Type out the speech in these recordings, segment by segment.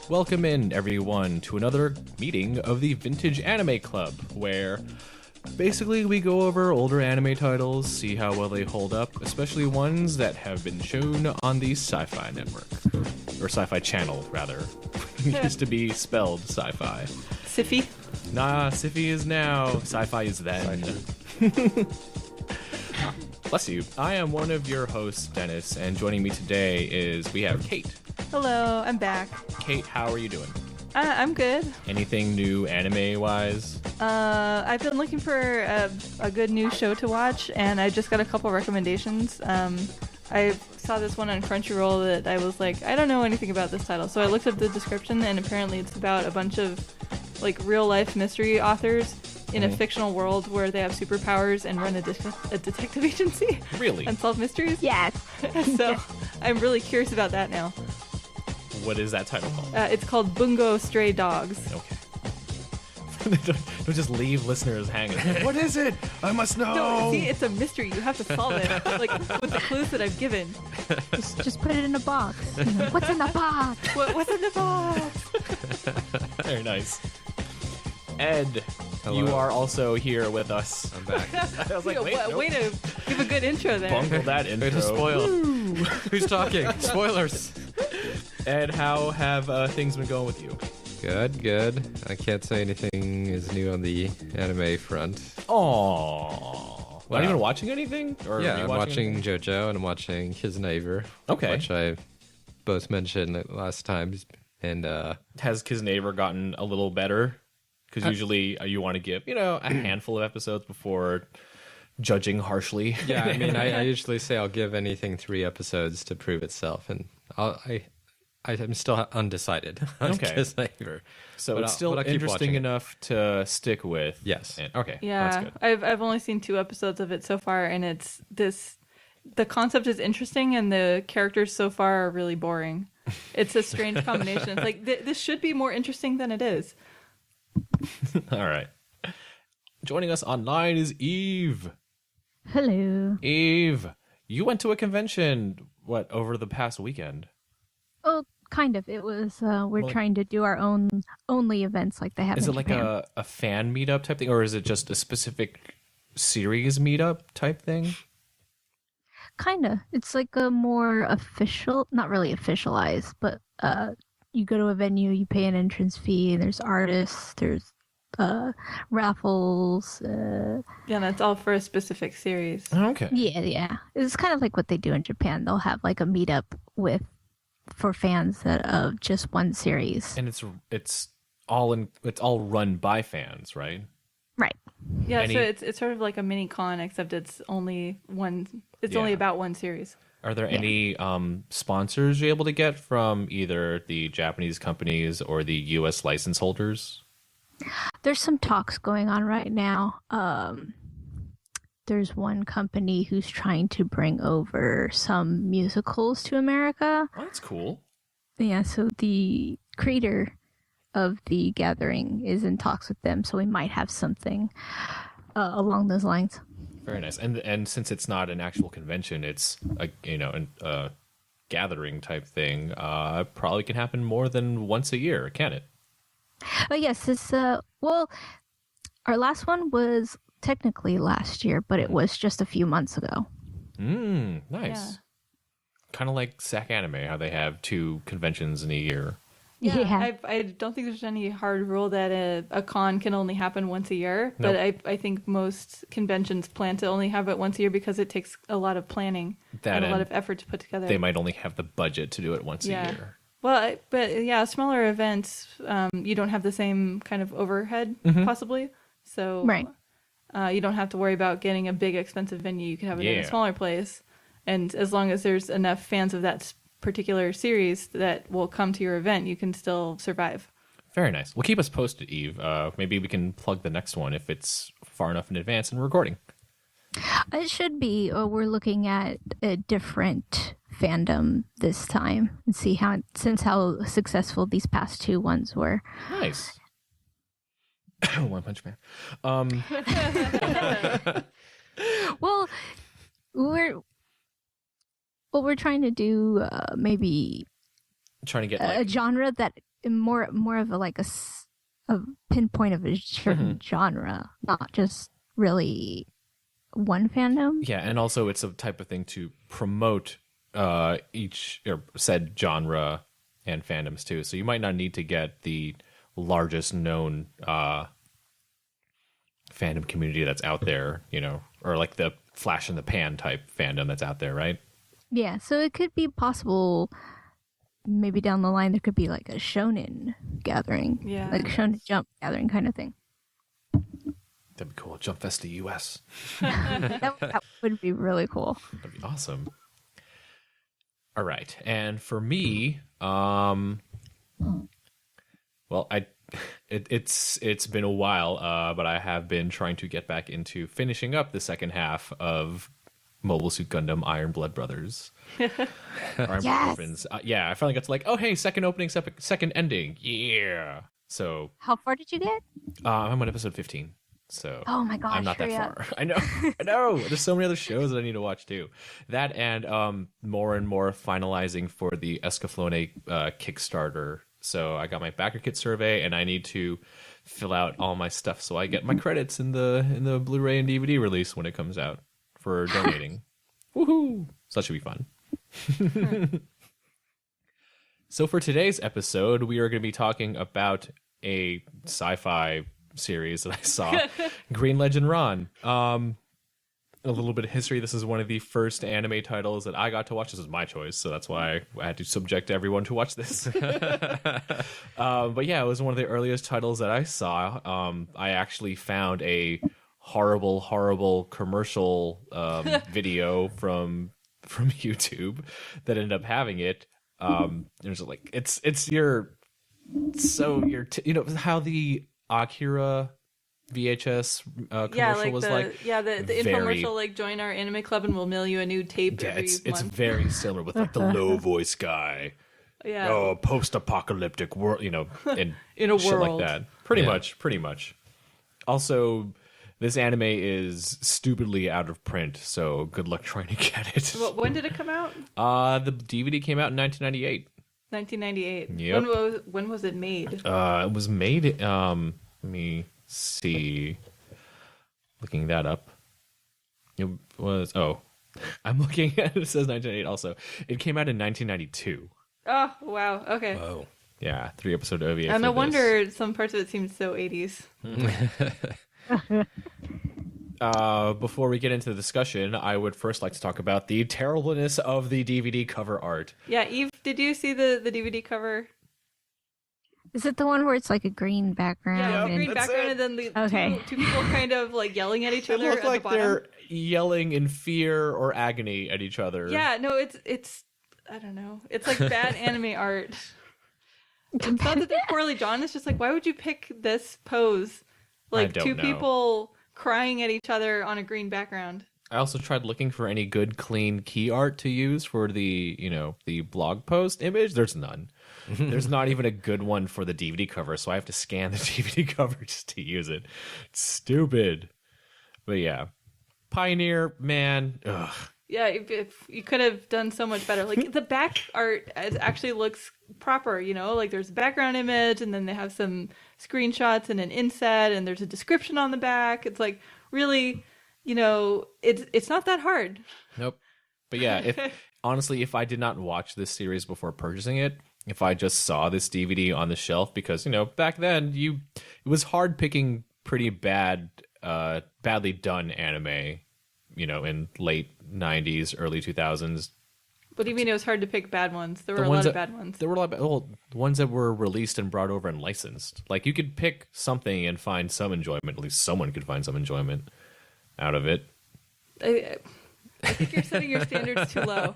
Welcome in, everyone, to another meeting of the Vintage Anime Club, where basically we go over older anime titles, see how well they hold up, especially ones that have been shown on the Sci-Fi Network. Or Sci-Fi Channel, rather. It used to be spelled Sci-Fi. Siffy? Nah, Siffy is now. Sci-Fi is then. Bless you. I am one of your hosts, Dennis, and joining me today is we have Kate. Hello, I'm back. Kate, how are you doing? I'm good. Anything new anime-wise? I've been looking for a good new show to watch, and I just got a couple recommendations. I saw this one on Crunchyroll that I was like, I don't know anything about this title. So I looked up the description, and apparently it's about a bunch of like real-life mystery authors in a fictional world where they have superpowers and run a detective agency. Really? And solve mysteries. Yes. So I'm really curious about that now. What is that title called? It's called Bungo Stray Dogs. Okay. don't just leave listeners hanging. What is it? I must know. No, see, it's a mystery. You have to solve it, like with the clues that I've given. Just put it in a box. What's in the box? What's in the box? Very nice. Ed, Hello. you are also here with us. I'm back. I was like, wait, nope. Way to give a good intro there. Bungle that intro. Way to spoil. Who's talking? Spoilers. Ed, how have things been going with you? Good. I can't say anything is new on the anime front. Aww. Not even watching anything? Or Yeah, I'm watching anything? JoJo and I'm watching His Neighbor. Okay. Which I both mentioned last time. And Has Kisnaver gotten a little better? Because usually you want to give, a handful of episodes before judging harshly. yeah, I mean, I usually say I'll give anything 3 episodes to prove itself. And I'm still undecided on Okay. His Neighbor. So But it's I'll still keep interesting watching it. enough to stick with. Yes. Okay. Yeah, That's good. I've only seen 2 episodes of it so far, and it's this. The concept is interesting, and the characters so far are really boring. It's a strange combination. It's like this should be more interesting than it is. All right. Joining us online is Eve. Hello. Eve, you went to a convention, over the past weekend? Oh, kind of. It was, we're trying to do our own only events like they have Is in it like Japan. a fan meetup type thing, or is it just a specific series meetup type thing? Kinda. It's like a more official, not really officialized, but you go to a venue, you pay an entrance fee, and there's artists, there's raffles. Yeah, and it's all for a specific series. Okay. Yeah. It's kind of like what they do in Japan. They'll have like a meetup for fans of just one series. And it's all run by fans, right? Right. Yeah, Any- so it's sort of like a mini con, except it's only one. It's Yeah. only about one series. Are there any sponsors you're able to get from either the Japanese companies or the U.S. license holders? There's some talks going on right now. There's one company who's trying to bring over some musicals to America. Oh, that's cool. Yeah, so the creator of the gathering is in talks with them, so we might have something along those lines. Very nice. And since it's not an actual convention, it's a gathering type thing. Probably can happen more than once a year, can it? But yes, it's our last one was technically last year, but it was just a few months ago. Nice. Yeah. Kind of like SAC Anime, how they have 2 conventions in a year. Yeah. I don't think there's any hard rule that a con can only happen once a year, but I think most conventions plan to only have it once a year because it takes a lot of planning and a lot of effort to put together. They might only have the budget to do it once a year. Well, but yeah, smaller events, you don't have the same kind of overhead, possibly. So Right. You don't have to worry about getting a big, expensive venue. You can have it in Yeah. a smaller place. And as long as there's enough fans of that particular series that will come to your event, you can still survive. Very nice. Well, keep us posted, Eve. Maybe we can plug the next one if it's far enough in advance in recording. It should be. We're looking at a different fandom this time and see how successful these past 2 ones were. Nice. One Punch Man. Well, we're trying to do maybe Trying to get a genre that more of a a pinpoint of a certain genre, not just really one fandom. Yeah, and also it's a type of thing to promote each or said genre and fandoms too. So you might not need to get the largest known fandom community that's out there, or like the flash in the pan type fandom that's out there, right? Yeah, so it could be possible. Maybe down the line there could be like a shonen gathering, like shonen jump gathering kind of thing. That'd be cool. Jump Fest to US. that would be really cool. That'd be awesome. All right, and for me, it's been a while, but I have been trying to get back into finishing up the second half of Mobile Suit Gundam Iron Blood Brothers. Iron Blood Orphans. Yeah, I finally got to oh hey, second opening, second ending. Yeah. So how far did you get? I'm on episode 15. So oh my gosh, I'm not that far. I know. There's so many other shows that I need to watch too. That and more and more finalizing for the Escaflowne Kickstarter. So I got my backer kit survey, and I need to fill out all my stuff so I get my credits in the Blu-ray and DVD release when it comes out for donating. Woohoo! So that should be fun. So for today's episode, we are going to be talking about a sci-fi series that I saw, Green Legend Ron. A little bit of history. This is one of the first anime titles that I got to watch. This was my choice, so that's why I had to subject everyone to watch this. But yeah, it was one of the earliest titles that I saw. I actually found a horrible commercial video from YouTube that ended up having it. There's it's your how the Akira VHS commercial was the infomercial join our anime club and we'll mail you a new tape every month. It's very similar with the low voice guy. Yeah. Oh, post-apocalyptic world, and in a shit world like that. Pretty much. Also, this anime is stupidly out of print, so good luck trying to get it. Well, when did it come out? The DVD came out in 1998. 1998. Yep. When was it made? It was made. Let me see. Looking that up. It was. Oh, I'm looking at it. It says 1998. Also, it came out in 1992. Oh wow. Okay. Whoa. Yeah, 3-episode OVA. And no wonder some parts of it seem so 80s. Before we get into the discussion, I would first like to talk about the terribleness of the DVD cover art. Yeah, Eve, did you see the DVD cover? Is it the one where it's like a green background? Yeah, green background, and then the two people kind of yelling at each other. It look like they're yelling in fear or agony at each other. Yeah, no, it's I don't know. It's like bad anime art. It's not that they're poorly drawn. It's just why would you pick this pose? Two people crying at each other on a green background. I also tried looking for any good, clean key art to use for the blog post image. There's none. There's not even a good one for the DVD cover, so I have to scan the DVD cover just to use it. It's stupid. But yeah. Pioneer, man. Ugh. Yeah, if you could have done so much better. The back art actually looks proper, there's a background image and then they have some screenshots and an inset and there's a description on the back. It's really, it's not that hard. Nope. But yeah, honestly, if I did not watch this series before purchasing it, if I just saw this DVD on the shelf, because, back then it was hard picking pretty badly done anime, in late 90s, early 2000s. What do you mean it was hard to pick bad ones? There were a lot of bad ones. There were a lot of the ones that were released and brought over and licensed. You could pick something and find some enjoyment. At least someone could find some enjoyment out of it. I think you're setting your standards too low.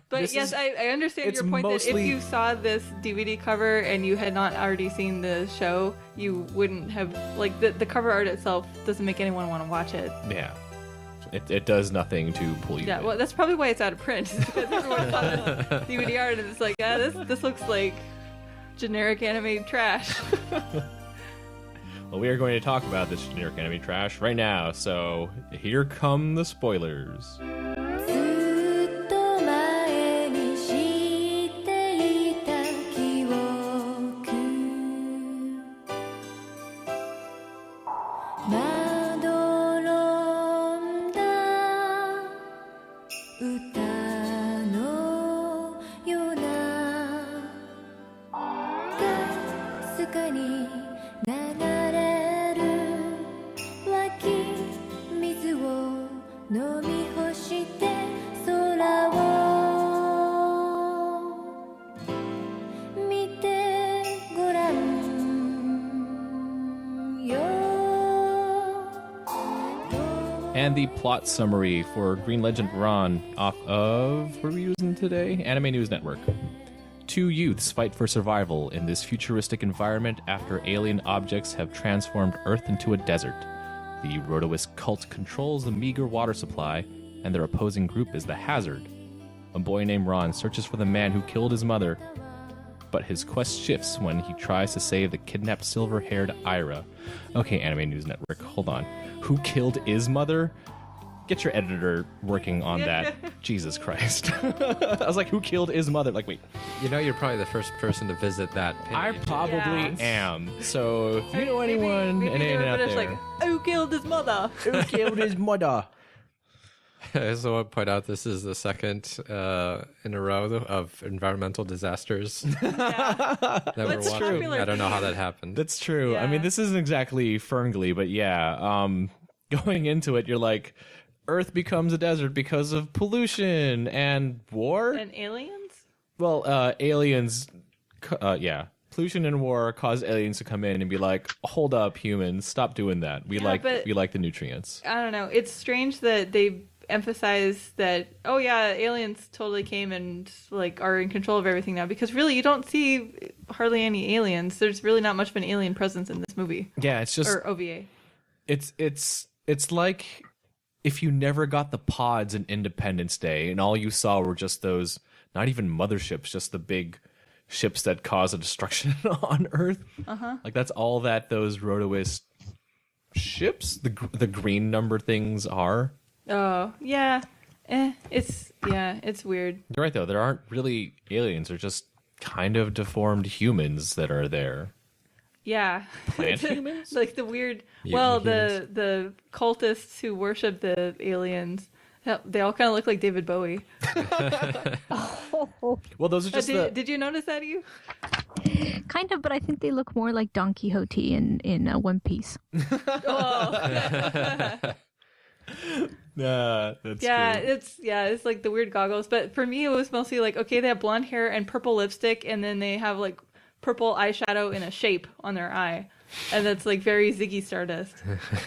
But yes, I understand your point that if you saw this DVD cover and you had not already seen the show, you wouldn't have, the cover art itself doesn't make anyone want to watch it. Yeah. It does nothing to pull you in. Yeah, well, that's probably why it's out of print. Because everyone saw this DVD art and it's this looks like generic anime trash. Well, we are going to talk about this generic anime trash right now, so here come the spoilers. 飲み干して空を見てごらんよ And the plot summary for Green Legend Ron off of, what are we using today? Anime News Network. Two youths fight for survival in this futuristic environment after alien objects have transformed Earth into a desert. The Rotoist cult controls the meager water supply, and their opposing group is the Hazard. A boy named Ron searches for the man who killed his mother, but his quest shifts when he tries to save the kidnapped silver-haired Ira. Okay, Anime News Network, hold on. Who killed his mother? Get your editor working on that. Jesus Christ. I was like, who killed his mother? Like, wait. You know, you're probably the first person to visit that page. I probably am. So if you know Maybe anyone, and they were out British, there, like, who killed his mother? who killed his mother? I also want to point out this is the second in a row of environmental disasters that we're That's watching. true. I don't know how that happened. That's true. I Yeah. mean, this isn't exactly Ferngully, but yeah. Going into it, you're like, Earth becomes a desert because of pollution and war. And aliens? Well, aliens, yeah. Pollution and war cause aliens to come in and be like, hold up, humans, stop doing that. We Yeah, but- like the nutrients. I don't know. It's strange that they emphasize that, oh yeah, aliens totally came and like are in control of everything now, because really you don't see hardly any aliens. There's really not much of an alien presence in this movie. Yeah, it's just Or OVA. it's like if you never got the pods in Independence Day and all you saw were just those, not even motherships, just the big ships that cause a destruction on Earth. Like that's all that those Rotoist ships, the green number things are. Oh, yeah. It's weird. You're right though. There aren't really aliens. They're just kind of deformed humans that are there. Yeah. Plant humans? Like the weird, Mutant well, humans. the cultists who worship the aliens, they all kind of look like David Bowie. Well, those are just Did you notice that, you? Kind of, but I think they look more like Don Quixote in One Piece. that's Yeah, true. it's like the weird goggles. But for me, it was mostly like, okay, they have blonde hair and purple lipstick, and then they have like purple eyeshadow in a shape on their eye, and that's like very Ziggy Stardust.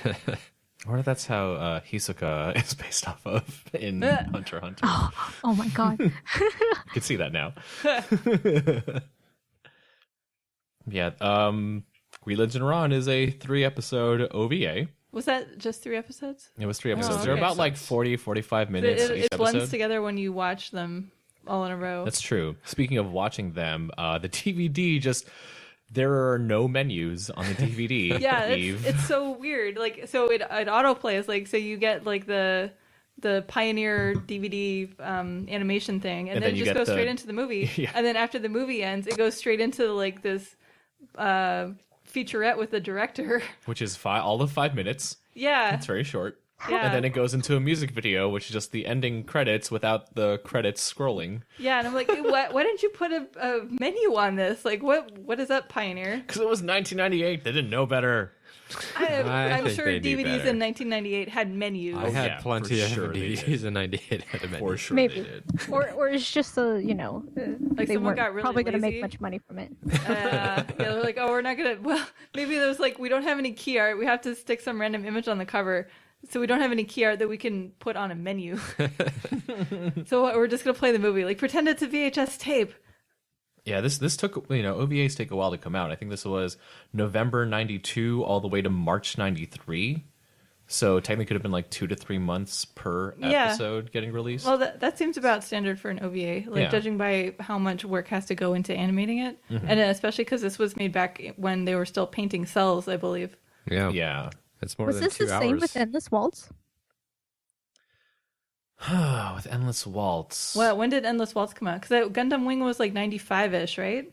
I wonder if that's how Hisoka is based off of in Hunter x Hunter. Oh my god. You can see that now. Yeah, Green Legend Ron is a 3-episode OVA. Was that just 3 episodes? It was 3 episodes. They're okay. about like 40, 45 But minutes each it blends episode. together when you watch them all in a row. That's true. Speaking of watching them, the DVD just, there are no menus on the DVD. Yeah, Eve. it's so weird. Like, so it autoplays. Like, so you get like the Pioneer DVD animation thing, and then then it you just get goes the- straight into the movie. Yeah. And then after the movie ends, it goes straight into like this featurette with the director. Which is all of 5 minutes. Yeah, It's very short. yeah, And then it goes into a music video, which is just the ending credits without the credits scrolling. yeah. And I'm like, why didn't you put a menu on this? Like, what is up, Pioneer? Because it was 1998. They didn't know better. I'm think sure they knew DVDs better. in 1998 had menus. I had yeah, plenty for of sure they DVDs in '98 at a For sure Maybe. they did. or it's just so, Like they someone weren't got really probably going to lazy. make much money from it. Yeah, they're like, oh, we're not gonna. Well, maybe there was like, we don't have any key art. We have to stick some random image on the cover, so we don't have any key art that we can put on a menu. So we're just gonna play the movie. Like, pretend it's a VHS tape. Yeah, this took, OVAs take a while to come out. I think this was November 92 all the way to March 93. So technically could have been like 2 to 3 months per Yeah. episode getting released. Well, that seems about standard for an OVA. Like, Yeah. judging by how much work has to go into animating it, and especially because this was made back when they were still painting cells, I believe. Yeah, Yeah. it's more Was than this 2 the hours. same with Endless Waltz? With Endless Waltz. Well, when did Endless Waltz come out? Because Gundam Wing was like 95-ish, right?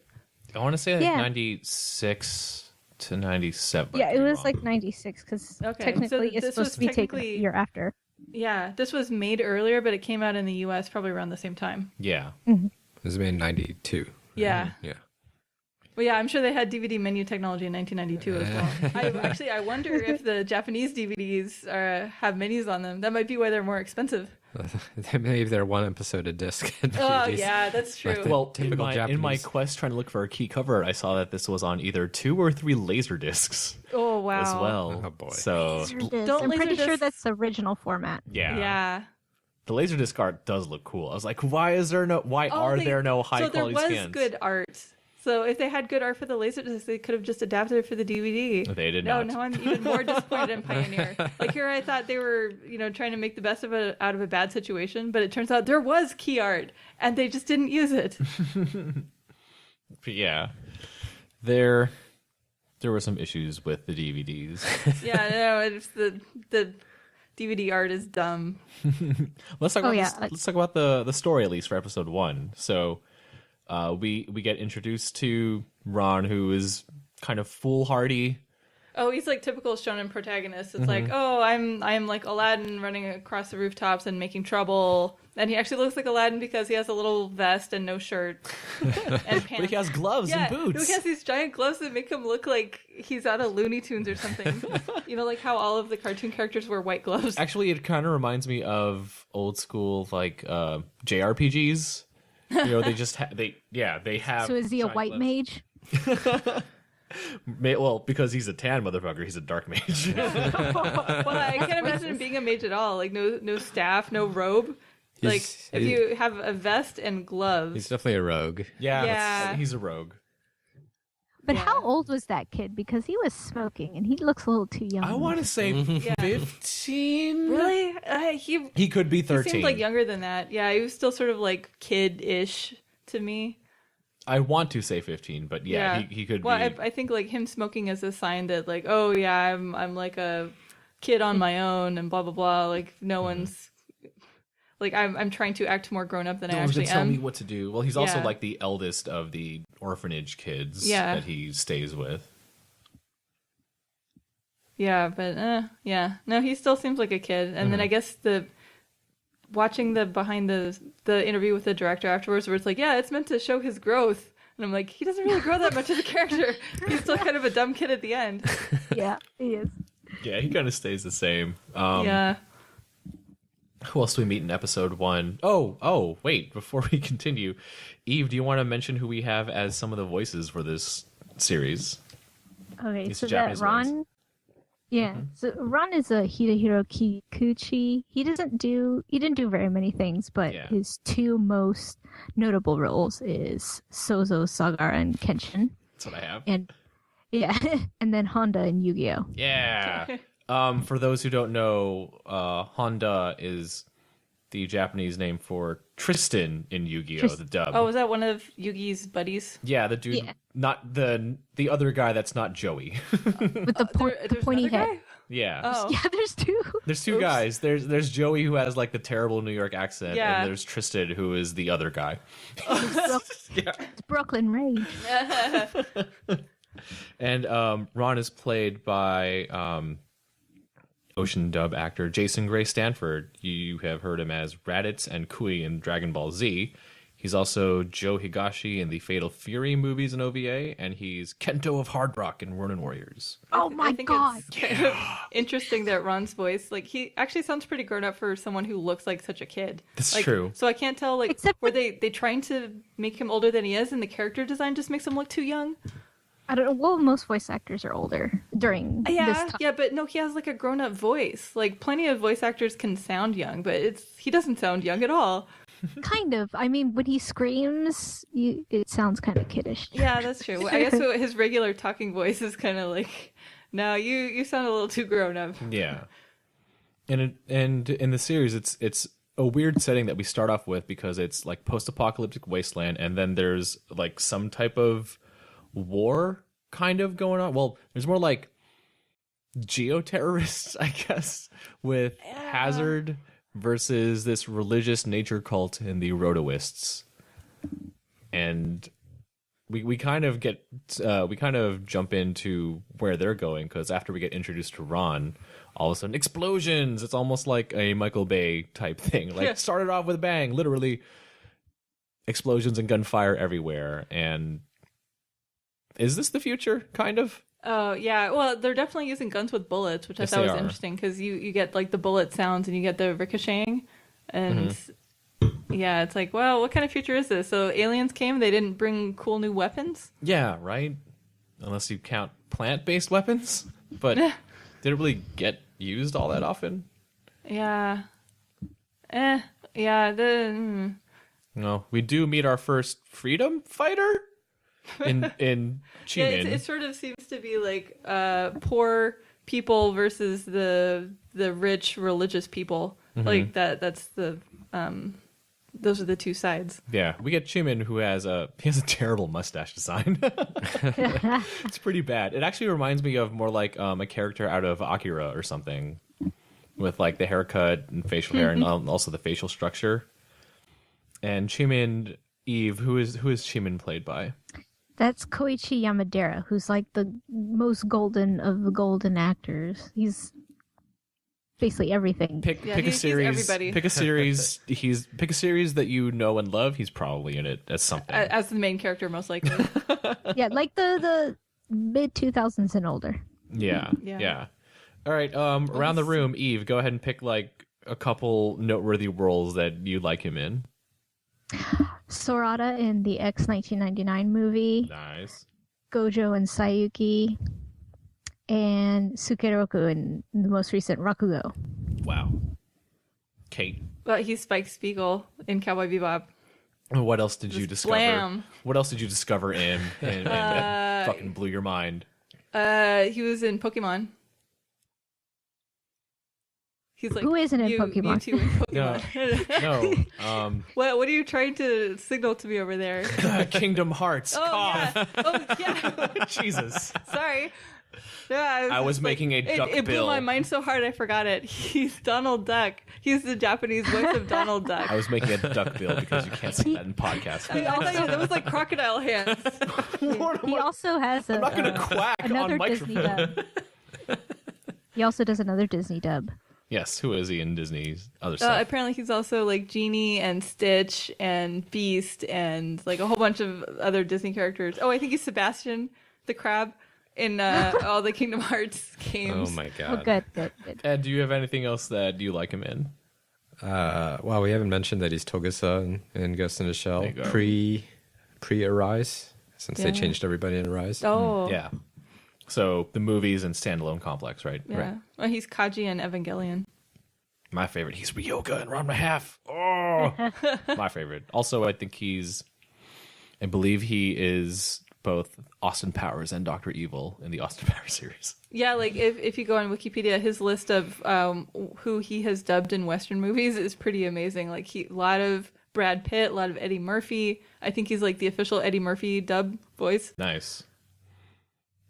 I want to say like Yeah. 96 to 97. Yeah, I it could be was wrong. like 96 because Okay, technically so it's this supposed was to be taken a technically- year after. Yeah, this was made earlier, but it came out in the U.S. probably around the same time. Yeah. It was made in '92. Yeah. Yeah. Well, yeah, I'm sure they had DVD menu technology in 1992 as well. I wonder if the Japanese DVDs have menus on them. That might be why they're more expensive. Maybe they're one episode a disc. Oh, yeah, that's true. Like the Well, typical in my Japanese. quest trying to look for a key cover, I saw that this was on either 2 or 3 laser discs Oh, wow. as well. Oh, boy. So Laserdisc. Don't I'm pretty Laserdisc- sure that's the original format. yeah. Yeah. The laserdisc art does look cool. I was like, why are there no high So there quality was scans? good art. So if they had good art for the Laserdisc, they could have just adapted it for the DVD. They did No, not. now I'm even more disappointed in Pioneer. Like here I thought they were, trying to make the best of out of a bad situation, but it turns out there was key art and they just didn't use it. But yeah, there were some issues with the DVDs. Yeah, no, it's the DVD art is dumb. Let's talk about yeah. let's talk about the story at least for episode 1. So we get introduced to Ron, who is kind of foolhardy. Oh, he's like typical shonen protagonist. It's like, oh, I'm like Aladdin running across the rooftops and making trouble. And he actually looks like Aladdin because he has a little vest and no shirt and pants. But he has gloves and boots. He has these giant gloves that make him look like he's out of Looney Tunes or something. Like how all of the cartoon characters wear white gloves. Actually, it kind of reminds me of old school like JRPGs. They just they have. So is he a giant white gloves. mage? Well, because he's a tan motherfucker, he's a dark mage. Well, I can't imagine him being a mage at all. Like no staff, no robe. Like if you have a vest and gloves. He's definitely a rogue. Yeah. He's a rogue. But Yeah. how old was that kid? Because he was smoking and he looks a little too young. I want to say 15. Really? He could be He 13. seemed like younger than that. Yeah, he was still sort of like kid-ish to me. I want to say 15, but he could Well, be. I think like him smoking is a sign that like, oh yeah, I'm like a kid on my own and blah blah blah. Like no one's like I'm trying to act more grown up than I No one's actually gonna tell me am. what to do. Well, he's also Yeah. like the eldest of the orphanage kids Yeah. that he stays with. Yeah, but yeah, no, he still seems like a kid. And then I guess watching the behind the interview with the director afterwards, where it's like, yeah, it's meant to show his growth. And I'm like, he doesn't really grow that much as a character. He's still kind of a dumb kid at the end. Yeah, he is. Yeah, he kind of stays the same. Yeah. Who else do we meet in episode 1? Oh, wait, before we continue, Eve, do you want to mention who we have as some of the voices for this series? Okay, These so Japanese that Ron. ones. Yeah, so Ron is a Hidehiro Kikuchi. He didn't do very many things, but Yeah. his 2 most notable roles is Sozo Sagara and Kenshin, That's what I have. and yeah, and then Honda and Yu-Gi-Oh. Yeah. For those who don't know, Honda is the Japanese name for Tristan in Yu-Gi-Oh! The dub. Oh, was that one of Yugi's buddies? Yeah, the dude, Yeah. not the other guy that's not Joey. With the, There's pointy another head. guy? Yeah. Oh. Yeah, there's 2. There's 2 guys. There's Joey who has like the terrible New York accent, Yeah. and there's Tristan who is the other guy. It's Brooklyn Rage. And Ron is played by ocean dub actor Jason Gray Stanford. You have heard him as Raditz and Kui in Dragon Ball Z. He's also Joe Higashi in the Fatal Fury movies and OVA, and he's Kento of Hard Rock in Ronin Warriors. Oh I my think god. it's kind of interesting that Ron's voice, like, he actually sounds pretty grown up for someone who looks like such a kid. That's Like, true. So I can't tell, like, Except were they trying to make him older than he is, and the character design just makes him look too young? I don't know. Well, most voice actors are older during this Yeah, time. yeah, but no, he has like a grown up voice. Like, plenty of voice actors can sound young, but he doesn't sound young at all. Kind of. I mean, when he screams, it sounds kind of kiddish. Yeah, that's true. I guess his regular talking voice is kind of like, no, you sound a little too grown up. Yeah, and in the series, it's a weird setting that we start off with because it's like post-apocalyptic wasteland, and then there's like some type of war kind of going on. Well, there's more like geoterrorists, I guess, with Hazard versus this religious nature cult in the Rotoists, and we kind of get we kind of jump into where they're going because after we get introduced to Ron, all of a sudden explosions. It's almost like a Michael Bay type thing. Like started off with a bang, literally explosions and gunfire everywhere, and Is this the future? Kind of. Oh yeah, well they're definitely using guns with bullets, which I Yes, thought they was are. interesting because you get like the bullet sounds and you get the ricocheting, and yeah, it's like, well, what kind of future is this? So aliens came, they didn't bring cool new weapons. Yeah, right. Unless you count plant-based weapons, but did it really get used all that often? Yeah, yeah. No, we do meet our first freedom fighter in Yeah, Chimin. it sort of seems to be like poor people versus the rich religious people. Like that's the those are the two sides. Yeah, we get Chimin, who has a terrible mustache design. It's pretty bad. It actually reminds me of more like a character out of Akira or something, with like the haircut and facial hair, and also the facial structure. And Chimin Eve, who is Chimin played by? That's Koichi Yamadera, who's like the most golden of the golden actors. He's basically everything. Pick a he's series. everybody. Pick a series. Pick a series that you know and love. He's probably in it as something. As the main character, most likely. Yeah, like the mid 2000s and older. Yeah. All right. Around the room, Eve, go ahead and pick like a couple noteworthy roles that you'd like him in. Sorata in the X 1999 movie, Nice. Gojo and Sayuki, and Sukeroku in the most recent Rakugo. Wow. Kate, But he's Spike Spiegel in Cowboy Bebop. what else did you discover? Blam. What else did you discover in that fucking blew your mind? He was in Pokemon. He's like Who isn't in Pokemon? Mewtwo in Pokemon. No. What are you trying to signal to me over there? Kingdom Hearts. Oh Cough. yeah. Oh yeah. Jesus. Sorry. Yeah, I was just making a duck it blew bill. my mind so hard I forgot it. He's Donald Duck. He's the Japanese voice of Donald Duck. I was making a duck bill because you can't say that in podcast. I thought that was like crocodile hands. He also has I'm not going to quack another on Disney microphone. dub. He also does another Disney dub. Yes, who is he in Disney's other stuff? Apparently he's also like Genie and Stitch and Beast and like a whole bunch of other Disney characters. Oh, I think he's Sebastian the crab in all the Kingdom Hearts games. Oh my Oh, god. good. Ed, do you have anything else that you like him in? Well, we haven't mentioned that he's Togusa in Ghost in the Shell There you go. pre Arise, since they Yeah. changed everybody in Arise. Oh, Yeah. So the movies and standalone complex, right? yeah. Right. Well, he's Kaji in Evangelion. My favorite. He's Ryoga and Ranma half. Oh, my favorite. Also, I believe he is both Austin Powers and Dr. Evil in the Austin Powers series. Yeah, like if you go on Wikipedia, his list of who he has dubbed in Western movies is pretty amazing. Like a lot of Brad Pitt, a lot of Eddie Murphy. I think he's like the official Eddie Murphy dub voice. Nice.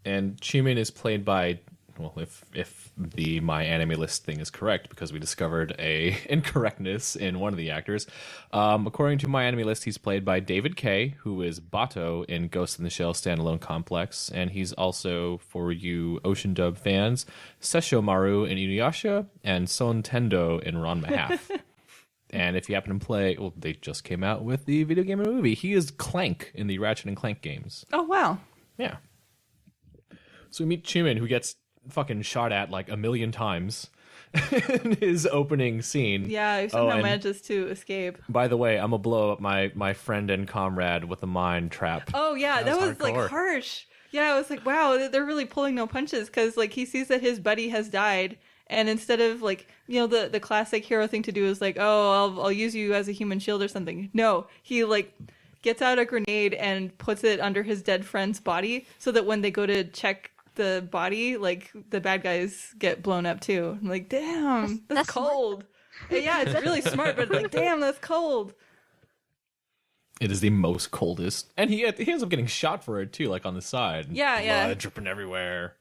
And Chimin is played by, well, if the My Anime List thing is correct, because we discovered a incorrectness in one of the actors. According to My Anime List, he's played by David Kay, who is Bato in Ghost in the Shell standalone complex, and he's also, for you Ocean Dub fans, Sessho Maru in Inuyasha and Son Tendo in Ranma half. And if you happen to play, well, they just came out with the video game and movie. He is Clank in the Ratchet and Clank games. Oh wow. Yeah. So we meet Chimin, who gets fucking shot at like a million times in his opening scene. Yeah, he somehow and manages to escape. by the way, I'm gonna blow up my friend and comrade with a mine trap. Oh yeah, that was like hardcore. harsh. Yeah, I was like, wow, they're really pulling no punches because like he sees that his buddy has died, and instead of like the classic hero thing to do is like, oh, I'll use you as a human shield or something. No, he like gets out a grenade and puts it under his dead friend's body so that when they go to check the body, like the bad guys get blown up too. I'm like, damn, that's cold. Yeah, it's really smart, but like, damn, that's cold. It is the most coldest, and he ends up getting shot for it too, like on the side. Yeah. Blood dripping everywhere.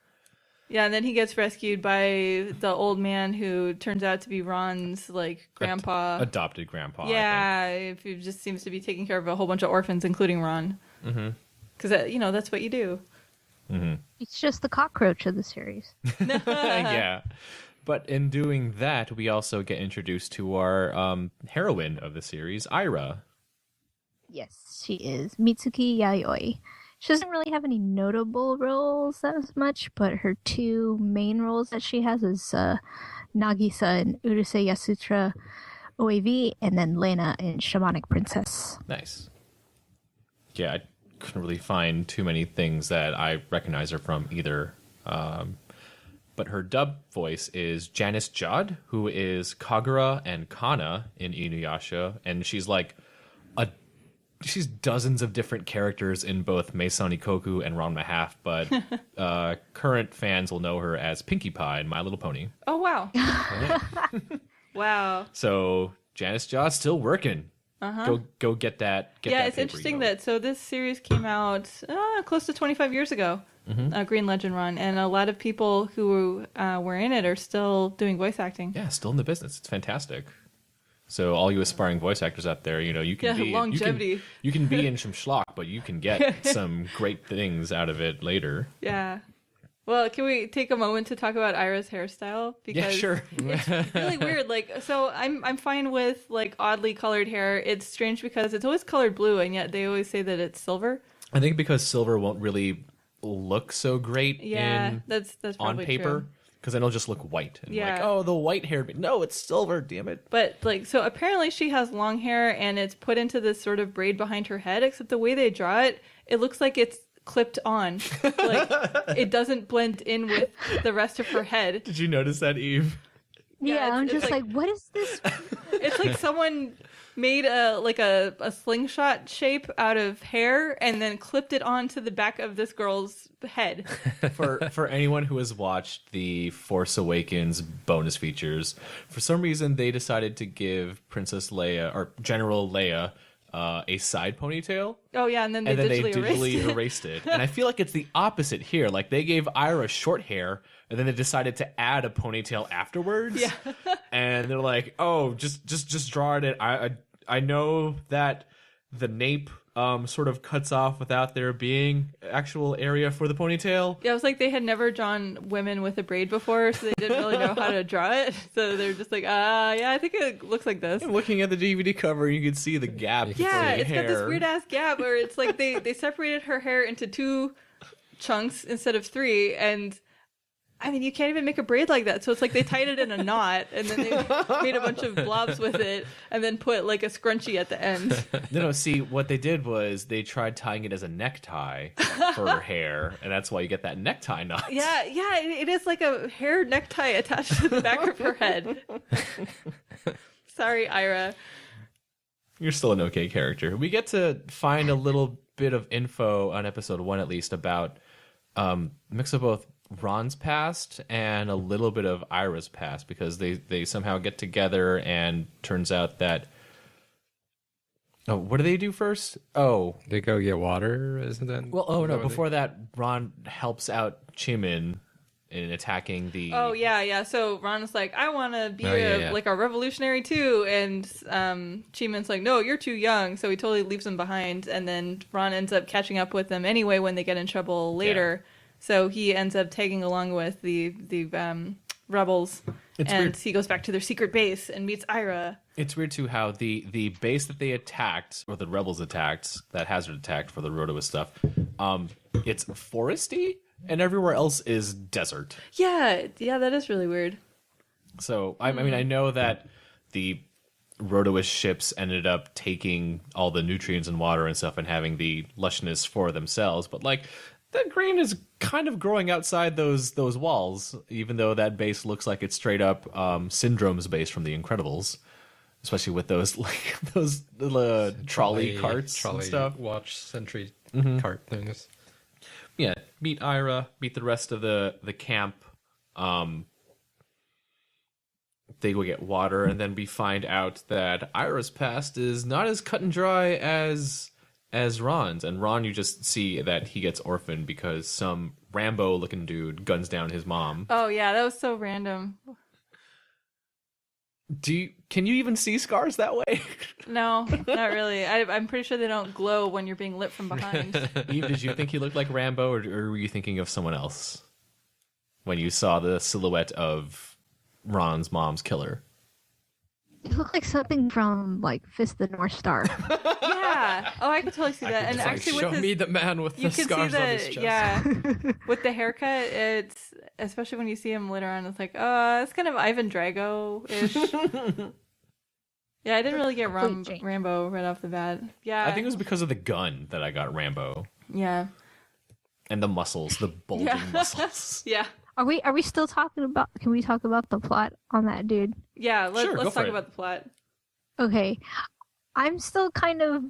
Yeah, and then he gets rescued by the old man who turns out to be Ron's like grandpa. Adopted grandpa. Yeah, if he just seems to be taking care of a whole bunch of orphans, including Ron. Because that's what you do. It's just the cockroach of the series. I think. Yeah. But in doing that, we also get introduced to our heroine of the series, Ira. Yes, she is Mitsuki Yayoi. She doesn't really have any notable roles as much, but her two main roles that she has is Nagisa in Urusei Yasutra OAV, and then Lena in Shamanic Princess. Nice. Yeah, I couldn't really find too many things that I recognize her from either. But her dub voice is Janice Judd, who is Kagura and Kana in Inuyasha, and she's like she's dozens of different characters in both Meisani Koku and Ranma Half, but current fans will know her as Pinkie Pie in My Little Pony. Oh, wow. Wow. So Janice Judd still working. Go get that. Yeah, it's interesting that this series came out close to 25 years ago, Green Legend run, and a lot of people who were in it are still doing voice acting. Yeah, still in the business. It's fantastic. So all you aspiring voice actors out there, you can be longevity. You can be in some schlock, but you can get some great things out of it later. Yeah. Well, can we take a moment to talk about Ira's hairstyle? Because yeah, sure. It's really weird. So I'm fine with oddly colored hair. It's strange because it's always colored blue, and yet they always say that it's silver. I think because silver won't really look so great. Yeah, that's probably on paper. True. Because then it'll just look white. And yeah. oh, the white hair. No, it's silver, damn it. But, so apparently she has long hair, and it's put into this sort of braid behind her head, except the way they draw it, it looks like it's clipped on. It doesn't blend in with the rest of her head. Did you notice that, Eve? Yeah, I'm just what is this? It's like someone made a slingshot shape out of hair and then clipped it onto the back of this girl's head. For anyone who has watched the Force Awakens bonus features, for some reason they decided to give Princess Leia or General Leia a side ponytail. Oh yeah, and then they digitally erased it. And I feel like it's the opposite here. Like they gave Ira short hair, and then they decided to add a ponytail afterwards. Yeah. And they're like, "Oh, just draw it." I know that the nape sort of cuts off without there being actual area for the ponytail. Yeah, it was like they had never drawn women with a braid before, so they didn't really know how to draw it. So they're just like, yeah, I think it looks like this. And looking at the DVD cover, you can see the gap. Yeah, it's hair. got this weird ass gap where it's like they separated her hair into 2 chunks instead of 3, and I mean, you can't even make a braid like that. So it's like they tied it in a knot, and then they made a bunch of blobs with it, and then put a scrunchie at the end. No, see, what they did was they tried tying it as a necktie for her hair, and that's why you get that necktie knot. Yeah, it is like a hair necktie attached to the back of her head. Sorry, Ira. You're still an okay character. We get to find a little bit of info on episode 1, at least, about mix of both Ron's past and a little bit of Ira's past, because they somehow get together, and turns out that what do they do first? Oh, they go get water, isn't that? Well, no, before that, Ron helps out Chimin in attacking the... Oh, yeah. So Ron's like, I want to be a revolutionary too, and Chimin's like, no, you're too young, so he totally leaves him behind, and then Ron ends up catching up with them anyway when they get in trouble later. Yeah. So he ends up tagging along with the rebels, and weird. He goes back to their secret base and meets Ira. It's weird, too, how the base that they attacked, or the rebels attacked, that Hazard attacked for the Rotowa stuff, it's foresty, and everywhere else is desert. Yeah, that is really weird. So, I mean, I know that the Rotowa ships ended up taking all the nutrients and water and stuff and having the lushness for themselves, but, that green is kind of growing outside those walls, even though that base looks like it's straight up Syndrome's base from The Incredibles, especially with those trolley carts and stuff. Watch sentry cart things. Yeah, meet Ira, meet the rest of the camp. They go get water, and then we find out that Ira's past is not as cut and dry as Ron's. And Ron, you just see that he gets orphaned because some Rambo-looking dude guns down his mom. Oh, yeah, that was so random. Can you even see scars that way? No, not really. I'm pretty sure they don't glow when you're being lit from behind. Eve, did you think he looked like Rambo, or were you thinking of someone else when you saw the silhouette of Ron's mom's killer? You look like something from like Fist of the North Star. Yeah. Oh, I could totally see that. And It's like, actually, show with his, me the man with you the can see scars on his chest. yeah, with the haircut, it's especially when you see him later on, it's like, it's kind of Ivan Drago-ish. Yeah, I didn't really get Rambo right off the bat. Yeah, I think it was because of the gun that I got Rambo. Yeah. And the muscles, the bulging muscles. Yeah. Are we still talking about? Can we talk about the plot on that dude? Yeah. Sure, go Let's for talk it. about the plot. Okay, I'm still kind of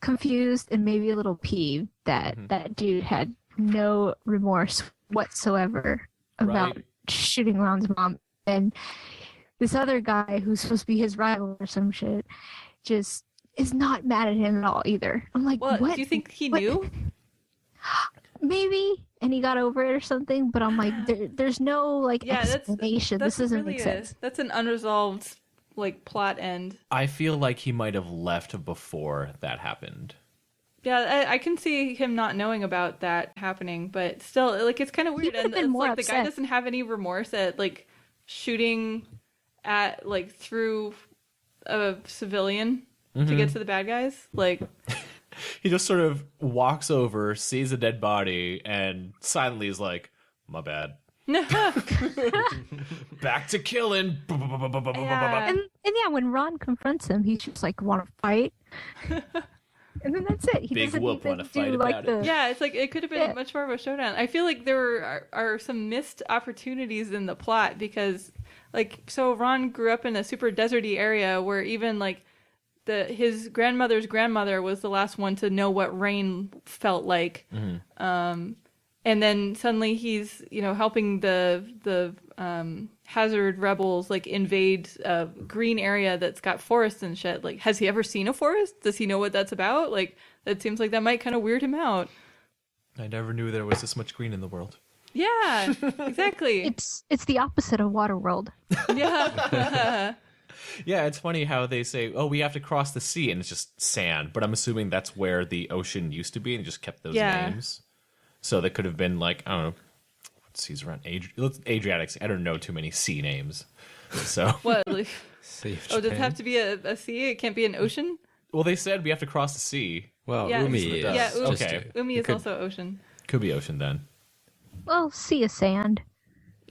confused and maybe a little peeved that that dude had no remorse whatsoever about Right. shooting Ron's mom, and this other guy who's supposed to be his rival or some shit just is not mad at him at all either. I'm like, Well, what? do you think he What? knew? Maybe, and he got over it or something. But I'm like, there's no like Yeah, explanation. that's This doesn't really make sense. that's an unresolved like plot end. I feel like he might have left before that happened. Yeah, I can see him not knowing about that happening, but still, like, it's kind of weird. could've And been it's more like the guy upset. doesn't have any remorse at like shooting at like through a civilian to get to the bad guys. Like, He just sort of walks over, sees a dead body, and silently is like, my bad. Back to killing. Yeah. And yeah, when Ron confronts him, he's just like, "Want to fight?" And then that's it. He Big doesn't whoop, even wanna do fight like about the it. Yeah, it's like it could have been Yeah. much more of a showdown. I feel like there are some missed opportunities in the plot because, like, so Ron grew up in a super deserty area where even like his grandmother's grandmother was the last one to know what rain felt like. And then suddenly he's, helping the hazard rebels like invade a green area that's got forests and shit. Like, has he ever seen a forest? Does he know what that's about? Like, that seems like that might kind of weird him out. I never knew there was this much green in the world. Yeah, exactly. It's the opposite of Waterworld. Yeah. Yeah, it's funny how they say, oh, we have to cross the sea, and it's just sand. But I'm assuming that's where the ocean used to be, and just kept those names. So they could have been like, I don't know, what seas around Adriatic Sea. I don't know too many sea names. So, What? Like, Sea of does it Japan. have to be a sea? It can't be an ocean? well, they said we have to cross the sea. Well, Yeah. Umi Yeah, is just okay. Umi you is could- also ocean. Could be ocean then. Well, sea of sand.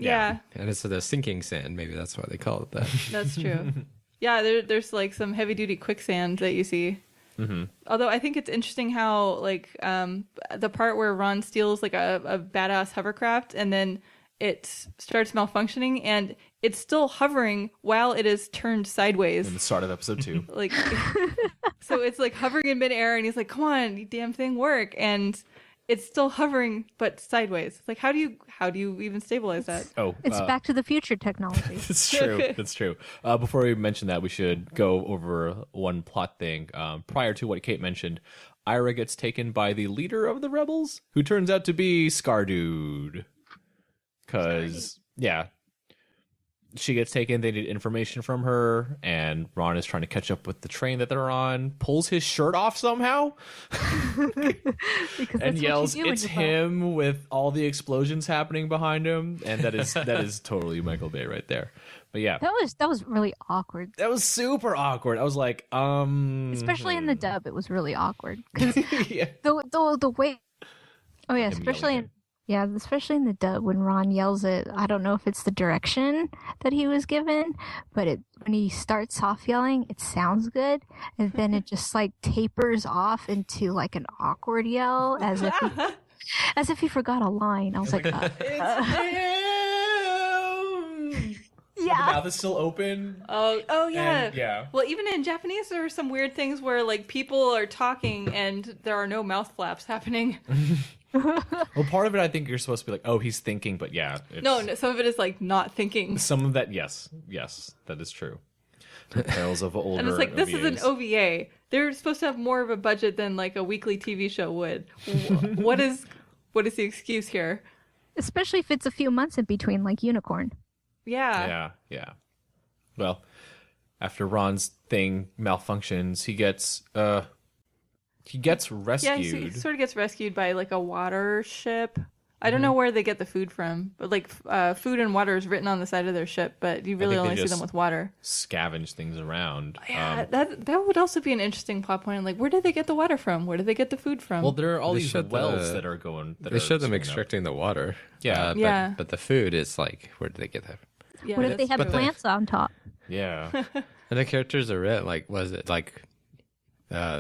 Yeah, and it's the sinking sand. Maybe that's why they call it that. that's true. Yeah, there's like some heavy duty quicksand that you see. Although I think it's interesting how like the part where Ron steals like a badass hovercraft and then it starts malfunctioning and it's still hovering while it is turned sideways. In the start of episode 2. Like, so it's like hovering in midair and he's like, come on, you damn thing, work. And it's still hovering, but sideways. It's like, how do you even stabilize that? Oh, It's Back to the Future technology. That's true. That's true. Before we mention that, we should go over one plot thing. Prior to what Kate mentioned, Ira gets taken by the leader of the rebels, who turns out to be Scardude. Because, yeah, she gets taken. They need information from her, and Ron is trying to catch up with the train that they're on. Pulls his shirt off somehow, Because and that's yells, what you do when "It's you fall. him!" with all the explosions happening behind him, and that is totally Michael Bay right there. But yeah, That was really awkward. that was super awkward. I was like, Especially in the dub, it was really awkward because yeah. the way. Oh yeah, Him especially yelling especially in the dub when Ron yells it. I don't know if it's the direction that he was given, but when he starts off yelling, it sounds good, and then it just like tapers off into like an awkward yell as if he forgot a line. I was like, The yeah. mouth is still open. Oh yeah. And, yeah. Well, even in Japanese, there are some weird things where like people are talking and there are no mouth flaps happening. Well, part of it, I think you're supposed to be like, oh, he's thinking, but yeah. No, some of it is like not thinking. Some of that, yes, that is true. Tales of older And it's like, this is an OVAs. OVA. They're supposed to have more of a budget than like a weekly TV show would. What is the excuse here? Especially if it's a few months in between, like Unicorn. Yeah. Yeah. Well, after Ron's thing malfunctions, he gets Yeah, rescued. he sort of gets rescued by like a water ship. I don't know where they get the food from, but like food and water is written on the side of their ship, but you really think they only see them just with water. Scavenge things around. Yeah, that would also be an interesting plot point. Like, where did they get the water from? Where did they get the food from? Well, there are all They these showed wells the- that are going. That They are show them springing up. extracting the water. Yeah. Yeah. But the food is like, where did they get that? yeah, What if they that's have true. plants on top? Yeah. And the characters are red. Like, was it like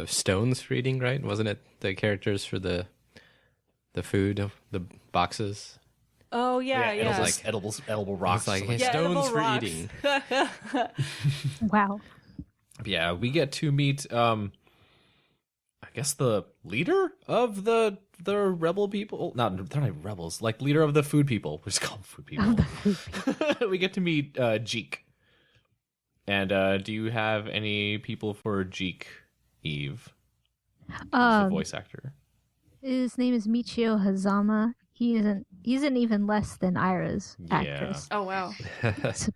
stones reading, right? Wasn't it the characters for the food, the boxes? Oh yeah, yeah. Edible rocks. It's like, hey, Yeah, edible stones for rocks. eating. Wow. Yeah, we get to meet I guess the leader of the rebel people. They're not rebels, like leader of the food people. We just call them food people. We get to meet Jeek. And do you have any people for Jeek, Eve? Who's the voice actor? His name is Michio Hazama. He's an even less than Ira's actress. Oh wow.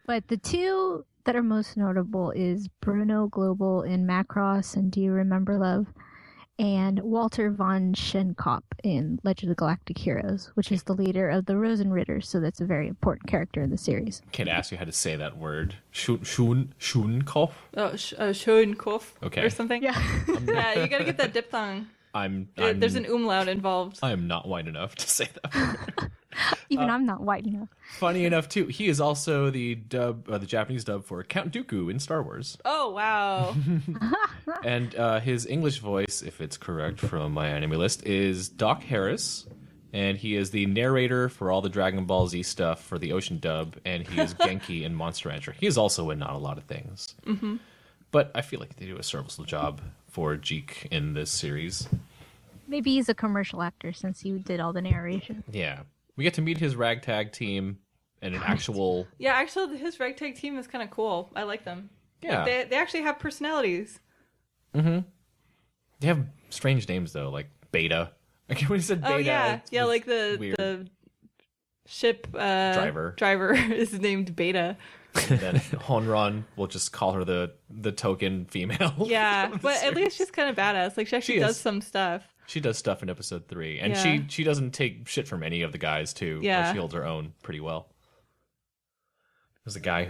But the two that are most notable is Bruno Global in Macross and Do You Remember Love? And Walter von Schenkop in Legend of the Galactic Heroes, which is the leader of the Rosenritters, so that's a very important character in the series. Can't ask you how to say that word. Schunkopf? Oh, Schoenkopf Okay. or something. Yeah. Yeah, you gotta get that diphthong. There's an umlaut involved. I'm not white enough to say that word. Even I'm not white enough. Funny enough, too, he is also the Japanese dub for Count Dooku in Star Wars. Oh wow. And his English voice, if it's correct from my anime list, is Doc Harris. And he is the narrator for all the Dragon Ball Z stuff for the Ocean dub. And he is Genki in Monster Rancher. He is also in not a lot of things. Mm-hmm. But I feel like they do a serviceable job for Jeek in this series. Maybe he's a commercial actor since you did all the narration. Yeah. We get to meet his ragtag team and an actual... Yeah, actually, his ragtag team is kind of cool. I like them. Yeah. Like, they actually have personalities. Mm-hmm. They have strange names, though, like Beta. Like when he said Beta... Oh yeah, it yeah, was like weird. the ship Driver is named Beta. And then Honron, we'll just call her the token female. Yeah, of the but at least series. she's kind of badass. Like she actually She does is. some stuff. She does stuff in episode 3, and Yeah. she doesn't take shit from any of the guys too. Yeah. Like, she holds her own pretty well. There's a guy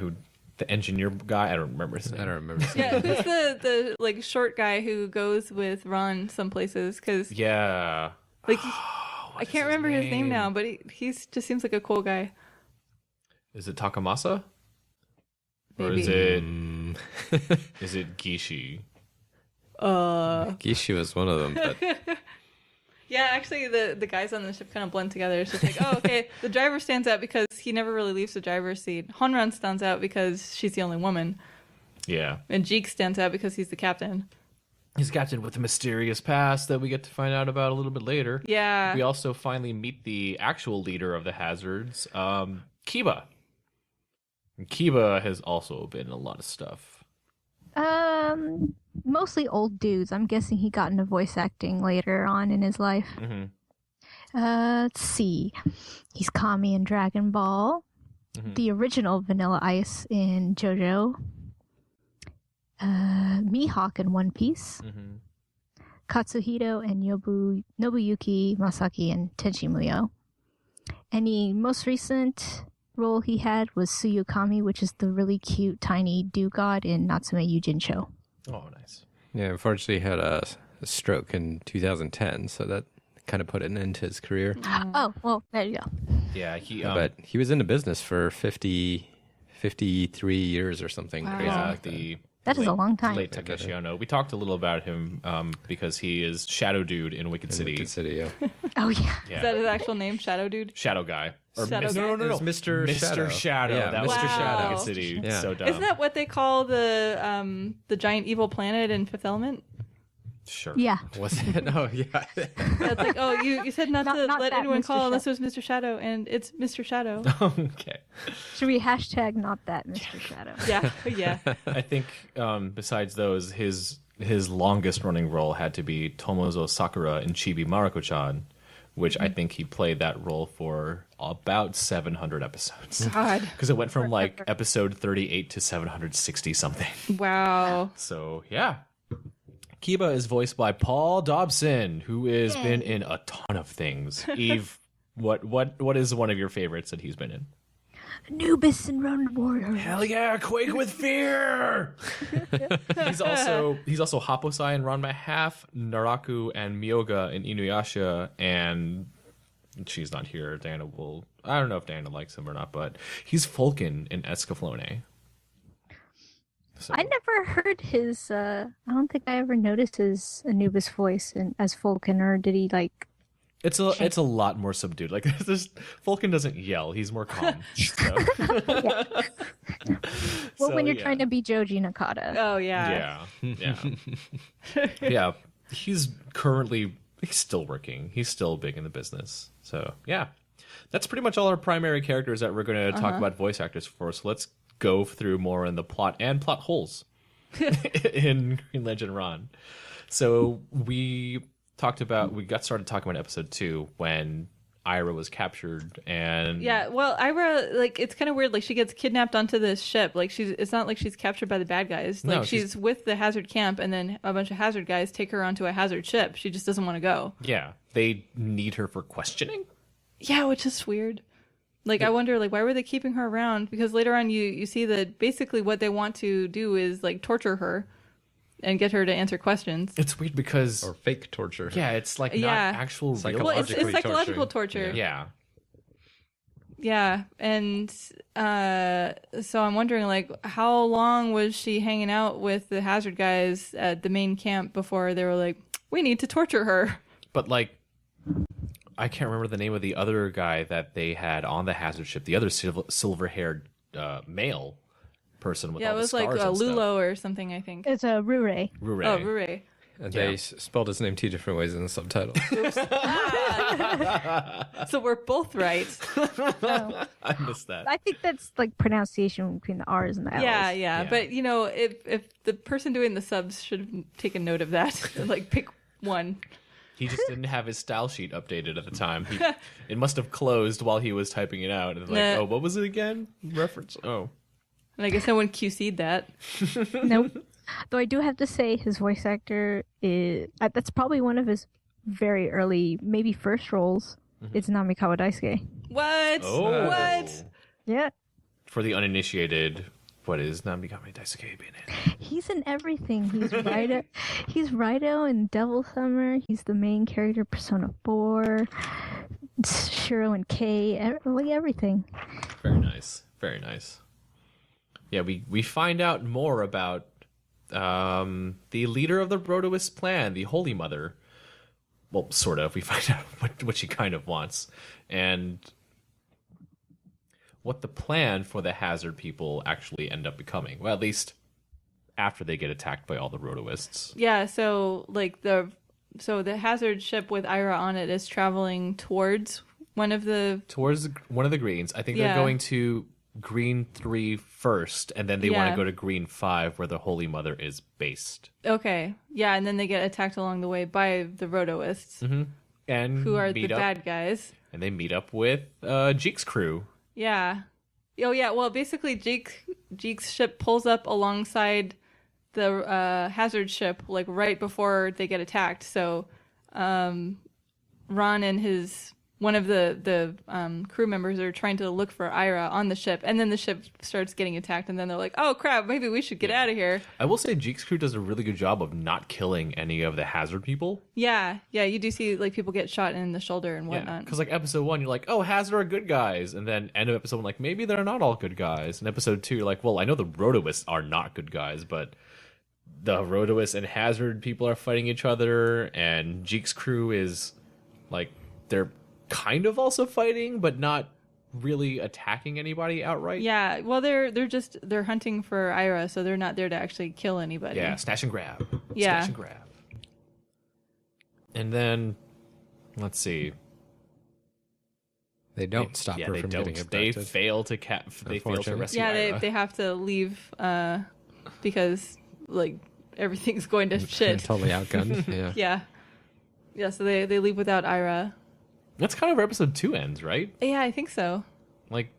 the engineer guy. I don't remember his name. I don't remember. Yeah, who's the like short guy who goes with Ron some places? Because Yeah. like What I is can't remember his name name? now, but he's just seems like a cool guy. Is it Takamasa? Or Maybe. is it Mm, is it Gishi? Gishu was one of them, but Yeah, actually, the guys on the ship kind of blend together. It's just like, oh, okay, the driver stands out because he never really leaves the driver's seat. Honran stands out because she's the only woman, Yeah. and Jeek stands out because he's the captain. He's captain with a mysterious past that we get to find out about a little bit later. Yeah. We also finally meet the actual leader of the Hazards, Kiba. And Kiba has also been in a lot of stuff. Mostly old dudes. I'm guessing he got into voice acting later on in his life. Mm-hmm. Let's see. He's Kami in Dragon Ball. Mhm. The original Vanilla Ice in JoJo. Mihawk in One Piece. Mm-hmm. Katsuhito and Nobuyuki Masaki in Tenchi Muyo. And the most recent role he had was Tsuyukami, which is the really cute tiny dew god in Natsume Yujincho. Oh, nice. yeah, unfortunately, he had a stroke in 2010, so that kind of put an end to his career. Oh, well, there you go. Yeah, he. But he was in the business for 53 years or something. Wow. crazy Yeah, like that. the That is a long time. late Takeshi Ono. We talked a little about him because he is Shadow Dude in Wicked In City. Wicked City, yeah. Oh, yeah. Yeah. Is that his actual name, Shadow Dude? Shadow Guy. Or Shadow Mr. Guy? No, no, no. It was Mr. Shadow. Mr. Shadow. Yeah, that Mr. was Shadow. Wicked City. Yeah. So dumb. Isn't that what they call the giant evil planet in Fifth Element? Sure. Yeah. Was it? Oh, yeah. Yeah, it's like, oh, you said not to Not let that anyone Mr. call unless it was Mr. Shadow, and it's Mr. Shadow. Okay. Should we hashtag not that Mr. Shadow? Yeah, yeah. I think besides those, his longest running role had to be Tomozo Sakura in Chibi Maruko-chan, which I think he played that role for about 700 episodes. God. Because it went from like episode 38 to 760 something. Wow. So yeah. Kiba is voiced by Paul Dobson, who has been in a ton of things. Eve, What is one of your favorites that he's been in? Anubis and Ronin Warrior. Hell yeah, Quake with Fear! he's also Happosai in Ranma Half, Naraku and Myoga in Inuyasha, and she's not here. Diana will... I don't know if Diana likes him or not, but he's Fulkin in Escaflowne. So. I never heard his. I don't think I ever noticed his Anubis voice as Fulkin, or did he like? It's a lot more subdued. Like Fulkin doesn't yell; he's more calm. So. Well, when you're trying to be Joji Nakata. Oh yeah. Yeah. He's still working. He's still big in the business. So yeah, that's pretty much all our primary characters that we're going to talk about voice actors for. So let's go through more in the plot and plot holes in Green Legend Ron. So we got started talking about episode 2 when Ira was captured, and yeah, well, Ira, like, it's kind of weird. Like, she gets kidnapped onto this ship. Like, it's not like she's captured by the bad guys. Like, No, she's with the Hazard camp, and then a bunch of Hazard guys take her onto a Hazard ship. She just doesn't want to go. yeah, they need her for questioning. Yeah, which is weird. Like, I wonder, like, why were they keeping her around? Because later on, you see that basically what they want to do is, like, torture her and get her to answer questions. It's weird because Or fake torture. yeah, it's like not Yeah. actual real. Psychological. Well, it's Logically psychological torturing. torture. Yeah, Yeah, and so I'm wondering, like, how long was she hanging out with the Hazard guys at the main camp before they were like, we need to torture her? but like, I can't remember the name of the other guy that they had on the Hazard ship. The other silver-haired male person with Yeah, all it the was like scars and stuff. Lulo or something, I think. It's a Rure. Rure. Oh, Rure. And Yeah. they spelled his name 2 different ways in the subtitle. So we're both right. I missed that. I think that's like pronunciation between the R's and the L's. Yeah. Yeah. But, you know, if the person doing the subs should have taken note of that, like, pick one. He just didn't have his style sheet updated at the time. It must have closed while he was typing it out. And like, Nah. oh, what was it again? Reference. Oh, And I guess no one QC'd that. Nope. Though I do have to say his voice actor is that's probably one of his very early, maybe first roles. It's Namikawa Daisuke. What? oh. What? Yeah. For the uninitiated, what is Namikawa Daisuke being in? He's in everything. He's Raito. He's Raito in Devil Summer. He's the main character, Persona 4. Shiro and Kei. Like everything. Very nice. Very nice. Yeah, we find out more about the leader of the Rotoist plan, the Holy Mother. Well, sort of. We find out what she kind of wants. And what the plan for the Hazard people actually end up becoming. Well, at least after they get attacked by all the Rotoists. Yeah, so like the Hazard ship with Ira on it is traveling towards one of the Towards one of the greens. I think Yeah. they're going to Green 3 first, and then they want Yeah. to go to Green 5 where the Holy Mother is based. okay, yeah, and then they get attacked along the way by the Rotoists, And who are the meet up, bad guys. And they meet up with Jeek's crew. Yeah. Oh yeah. Well, basically, Jeek's ship pulls up alongside the Hazard ship, like right before they get attacked. So, Ron and one of the crew members are trying to look for Ira on the ship, and then the ship starts getting attacked, and then they're like, "Oh crap! Maybe we should get out of here." I will say Jeek's crew does a really good job of not killing any of the Hazard people. Yeah. You do see like people get shot in the shoulder and Yeah, whatnot. because like episode 1, you're like, oh, Hazard are good guys, and then end of episode 1, like maybe they're not all good guys. And episode 2, you're like, well, I know the Rotoists are not good guys, but the Rotoists and Hazard people are fighting each other, and Jeek's crew is like they're kind of also fighting, but not really attacking anybody outright. Yeah. Well, they're hunting for Ira, so they're not there to actually kill anybody. Yeah, snatch and grab. Yeah. Snatch and grab. And then, let's see. They don't stop Yeah, her they from don't. getting They abducted. fail to They fail to Unfortunately. rescue Yeah, Ira. they have to leave because like everything's going to shit. Totally outgunned. Yeah. Yeah, so they leave without Ira. That's kind of where episode 2 ends, right? Yeah, I think so. Like,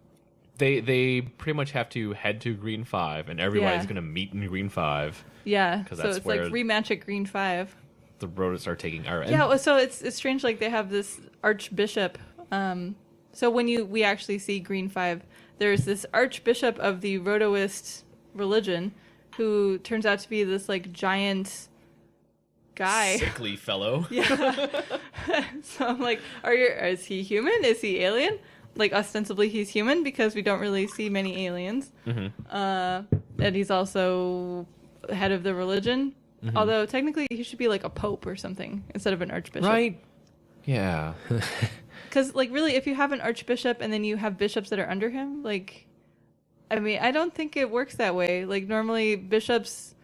they pretty much have to head to Green 5, and everybody's Yeah. going to meet in Green 5. Yeah, 'Cause so that's it's like where- rematch at Green 5. The Rotoists are taking Ira. Yeah, well, so it's strange. Like they have this Archbishop So when we actually see Green 5, there's this archbishop of the Rhodoist religion who turns out to be this like giant guy. Sickly fellow. Yeah. So I'm like, is he human? Is he alien? Like ostensibly he's human because we don't really see many aliens. And he's also head of the religion. Although technically he should be like a pope or something instead of an archbishop. Right. Yeah. Because like really, if you have an archbishop and then you have bishops that are under him, like, I mean, I don't think it works that way. Like normally bishops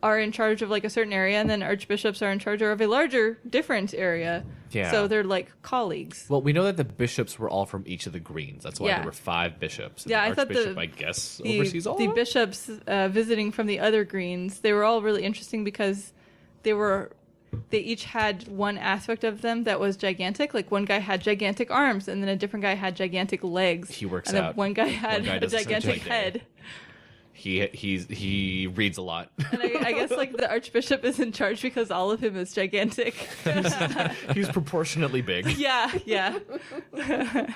are in charge of like a certain area, and then archbishops are in charge of a larger, different area. Yeah. So they're like colleagues. Well, we know that the bishops were all from each of the greens. That's why Yeah. there were 5 bishops. And Yeah, the I thought archbishop, I guess, oversees all of the them? bishops visiting from the other greens. They were all really interesting because they each had one aspect of them that was gigantic. Like one guy had gigantic arms, and then a different guy had gigantic legs. He works and then out. one guy had a does a gigantic surgery day. head. He reads a lot. And I guess like the archbishop is in charge because all of him is gigantic. He's proportionately big. Yeah. And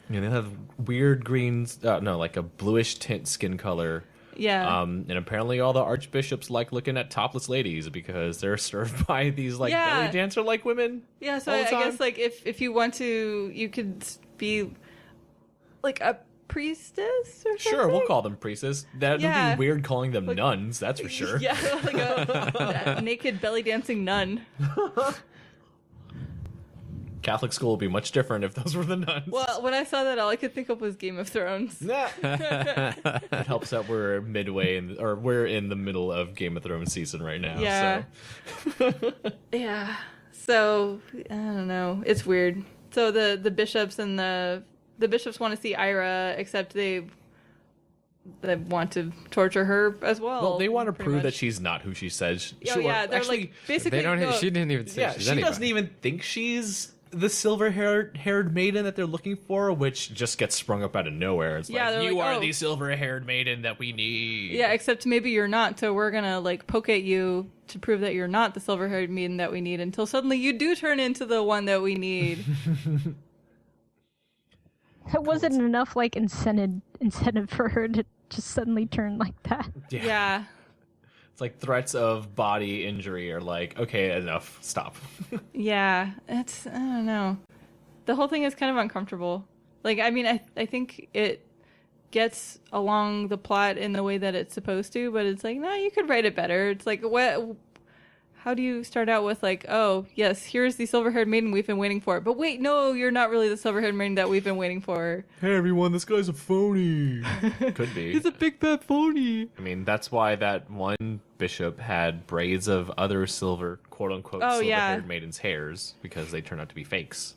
they have weird greens. No, like a bluish tint skin color. Yeah. And apparently all the archbishops like looking at topless ladies because they're served by these like belly dancer like women. Yeah, so all the I time. guess like if you want to, you could be like a priestess or something. Sure, we'll call them priestess. That would Yeah. be weird calling them nuns, that's for sure. Yeah, like a naked belly dancing nun. Catholic school would be much different if those were the nuns. Well, when I saw that, all I could think of was Game of Thrones. It helps that we're we're in the middle of Game of Thrones season right now. Yeah. So. Yeah. So I don't know. It's weird. So the bishops and the bishops want to see Ira, except they want to torture her as well. Well, they want to pretty prove much. that she's not who she says. Oh yeah, they're like basically. They don't. no, She didn't even say Yeah, she's she anybody. doesn't even think she's the silver-haired maiden that they're looking for, which just gets sprung up out of nowhere. It's Yeah, like, they're you like, are "Oh." the silver-haired maiden that we need. Yeah, except maybe you're not. So we're gonna like poke at you to prove that you're not the silver-haired maiden that we need. Until suddenly you do turn into the one that we need. It wasn't enough like incentive for her to just suddenly turn like that. Yeah. It's like threats of body injury are like, okay, enough, stop. Yeah, I don't know. The whole thing is kind of uncomfortable. Like, I mean, I think it gets along the plot in the way that it's supposed to, but it's like, no, you could write it better. It's like, how do you start out with like, oh, yes, here's the silver-haired maiden we've been waiting for. But wait, no, you're not really the silver-haired maiden that we've been waiting for. Hey everyone, this guy's a phony. Could be. He's a big bad phony. I mean, that's why that one bishop had braids of other silver, quote-unquote, silver-haired maidens' hairs, because they turned out to be fakes.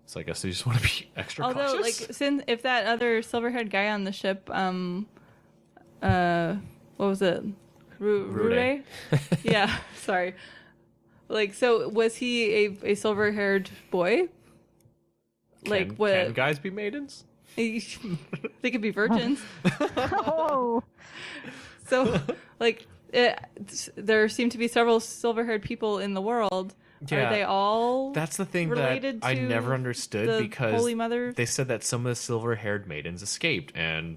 So I guess they just want to be extra Although, cautious. like, since if that other silver-haired guy on the ship, what was it? Rure? Yeah, sorry. Like, so was he a silver-haired boy? Like, what? Can guys be maidens? They could be virgins. Oh, So, like, there seem to be several silver-haired people in the world. Yeah. Are they all That's the thing that related I to never understood the because Holy Mothers? they said that some of the silver-haired maidens escaped, and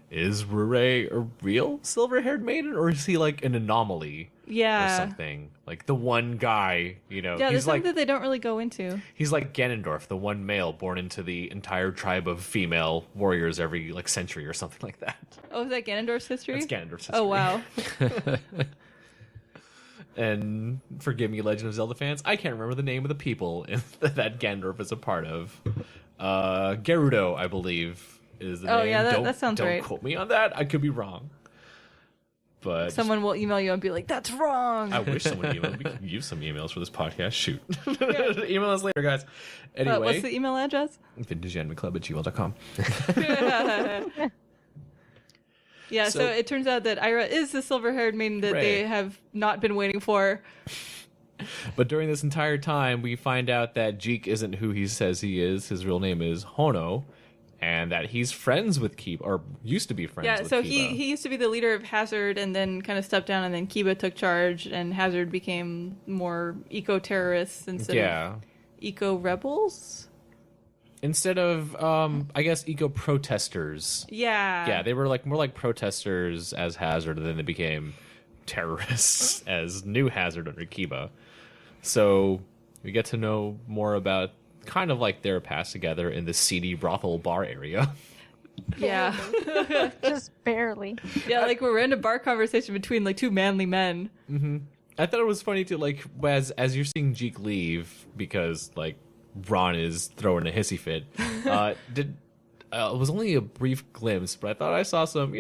is Rure a real silver-haired maiden, or is he like an anomaly Yeah. or something? Like the one guy, you know, Yeah, there's he's like something that they don't really go into. he's like Ganondorf, the one male born into the entire tribe of female warriors every like century or something like that. Oh, is that Ganondorf's history? That's Ganondorf's history. Oh, wow. And forgive me, Legend of Zelda fans, I can't remember the name of the people that Ganondorf is a part of. Gerudo, I believe, is the Oh, name. yeah, that Don't- sounds don't right. quote me on that. I could be wrong. But Someone will email you and be like, that's wrong. I wish someone emailed. We could use some emails for this podcast. Shoot. Email us later, guys. Anyway, What's the email address? vintageanimeclub@gmail.com. Yeah, So- so it turns out that Ira is the silver-haired maiden that Right. they have not been waiting for. But during this entire time, we find out that Jeek isn't who he says he is. His real name is Hono, and that he's friends with Kiba, or used to be friends Yeah, with so Kiba. he used to be the leader of Hazard and then kind of stepped down, and then Kiba took charge, and Hazard became more eco-terrorists instead of... Yeah. eco rebels. Instead of, I guess, eco-protesters. Yeah. They were more like protesters as Hazard, and then they became terrorists as new Hazard under Kiba. So we get to know more about kind of like their past together in the seedy brothel bar area. Yeah. Just barely. Yeah, like we're in a bar conversation between like two manly men. I thought it was funny to like as you're seeing Jeek leave because like Ron is throwing a hissy fit. It was only a brief glimpse, but I thought I saw some,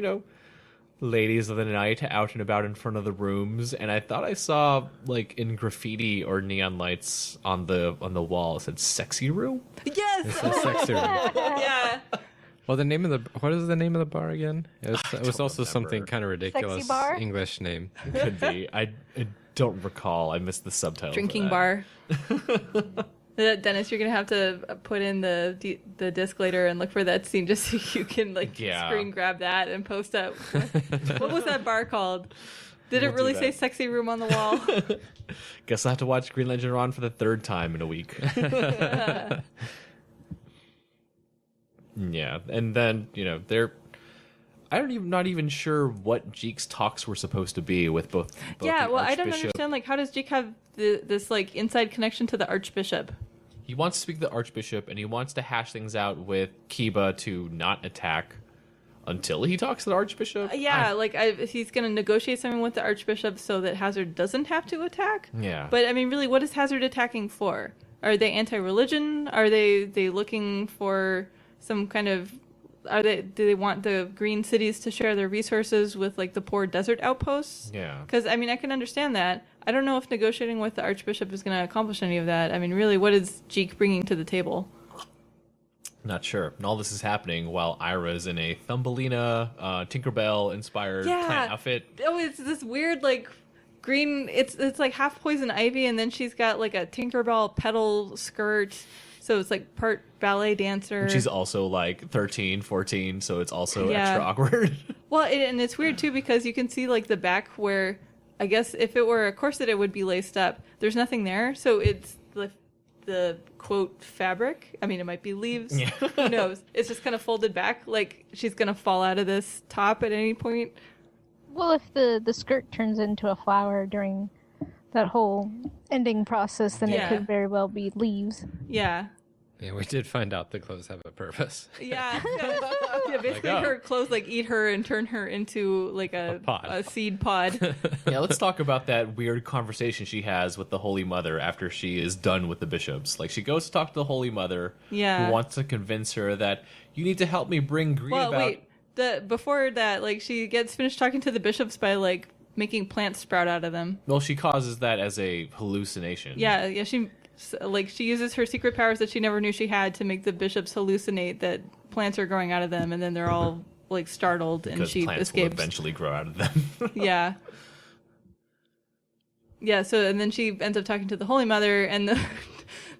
ladies of the night out and about in front of the rooms, and I thought I saw like in graffiti or neon lights on the wall it said "sexy room." Yes. It's a sexy room. Yeah. Well, what is the name of the bar again? It was also remember. something kind of ridiculous bar? English name. Could be. I don't recall. I missed the subtitle. Drinking bar. Dennis, you're gonna have to put in the disc later and look for that scene just so you can screen grab that and post up. What was that bar called? Did We'll it really do say that. "sexy room" on the wall? Guess I'll have to watch Green Lantern Ron for the third time in a week. Yeah, and then they're. Not even sure what Jeek's talks were supposed to be with both Yeah, the well, I don't Archbishop. understand. Like, how does Jake have this like inside connection to the Archbishop? He wants to speak to the Archbishop, and he wants to hash things out with Kiba to not attack until he talks to the Archbishop. He's going to negotiate something with the Archbishop so that Hazard doesn't have to attack. Yeah. But I mean, really, what is Hazard attacking for? Are they anti-religion? Are they looking for some kind of? Do they want the green cities to share their resources with like the poor desert outposts? Yeah. Because I mean, I can understand that. I don't know if negotiating with the Archbishop is going to accomplish any of that. I mean, really, what is Jeek bringing to the table? Not sure. And all this is happening while Ira's in a Thumbelina, Tinkerbell-inspired plant outfit. Oh, it's this weird like green. It's like half poison ivy, and then she's got like a Tinkerbell petal skirt. So it's like part ballet dancer. And she's also like 13, 14, so it's also extra awkward. Well, and it's weird too because you can see like the back where I guess if it were a corset, it would be laced up. There's nothing there, so it's the quote fabric. I mean, it might be leaves. Yeah. Who knows? It's just kind of folded back, like she's gonna fall out of this top at any point. Well, if the skirt turns into a flower during that whole ending process, then it could very well be leaves. Yeah. Yeah, we did find out the clothes have a purpose. Yeah. Basically her clothes like eat her and turn her into like a pod. a seed pod. Yeah, let's talk about that weird conversation she has with the Holy Mother after she is done with the bishops. Like, she goes to talk to the Holy Mother, who wants to convince her that you need to help me bring greed about... Before that, like, she gets finished talking to the bishops by, like, making plants sprout out of them. Well, she causes that as a hallucination. Yeah, she uses her secret powers that she never knew she had to make the bishops hallucinate that plants are growing out of them, and then they're all, like, startled, and Because she plants escapes. will eventually grow out of them. Yeah. Yeah, so, and then she ends up talking to the Holy Mother, and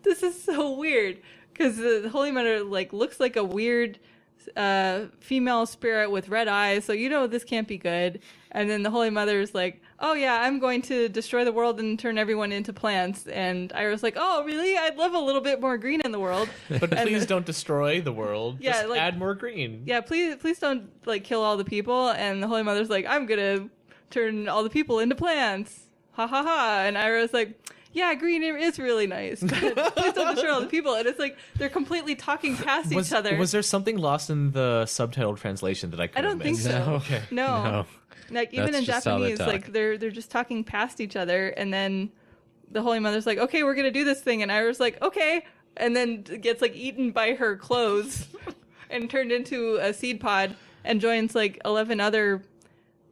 this is so weird, because the Holy Mother, like, looks like a weird female spirit with red eyes, so you know this can't be good. And then the Holy Mother is like, oh yeah, I'm going to destroy the world and turn everyone into plants. And Ira's like, oh really? I'd love a little bit more green in the world. But please don't destroy the world. Yeah, Just like, add more green. Yeah, please don't like kill all the people. And the Holy Mother's like, I'm gonna turn all the people into plants. Ha ha ha. And Ira's like, yeah, green is really nice, but please don't destroy all the people. And it's like they're completely talking past each other. Was there something lost in the subtitled translation that I could I don't think so. No. Okay. No. Like even That's in just how they Japanese, talk. like they're just talking past each other, and then the Holy Mother's like, "Okay, we're gonna do this thing," and Ira's like, "Okay," and then gets like eaten by her clothes and turned into a seed pod, and joins like 11 other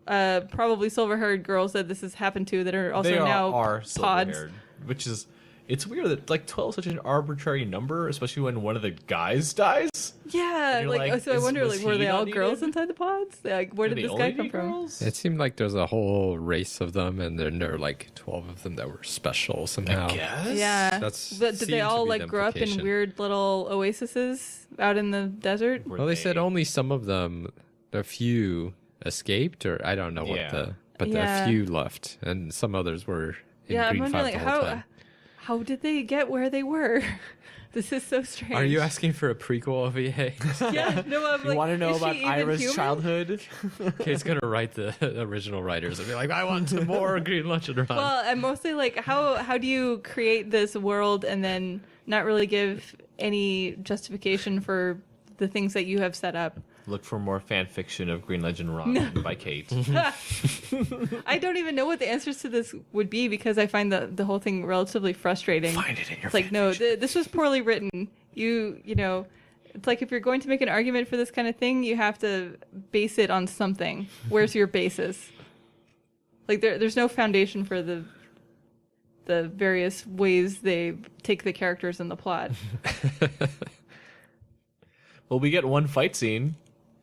probably silver-haired girls that this has happened to that are also They now are pods. silver-haired, which is... It's weird that like 12 is such an arbitrary number, especially when one of the guys dies. Yeah, And you're like, like, so I wonder, was like, were he they all not girls needed? inside the pods? Like, where Do did they this guy only come need from? girls? It seemed like there's a whole race of them, and then there were like 12 of them that were special somehow. I guess. Yeah. That's But did seemed they to all be like the grow up in implication. weird little oases out in the desert? Were Well, they said only some of them, a few escaped, or I don't know Yeah. but Yeah. a few left, and some others were in Yeah, I'm green wondering five like the whole time. How did they get where they were? This is so strange. Are you asking for a prequel of EA? Yeah, no, I'm You like, want to know is she about even Ira's human? childhood? Kate's gonna write the original writers and be like, I want some more Green Luncheon Run. Well, I'm mostly like, how do you create this world and then not really give any justification for the things that you have set up? Look for more fan fiction of Green Legend Ron by Kate. I don't even know what the answers to this would be because I find the whole thing relatively frustrating. Find it in your It's like, no, this was poorly written. You know, it's like if you're going to make an argument for this kind of thing, you have to base it on something. Where's your basis? Like there's no foundation for the various ways they take the characters in the plot. Well, we get one fight scene,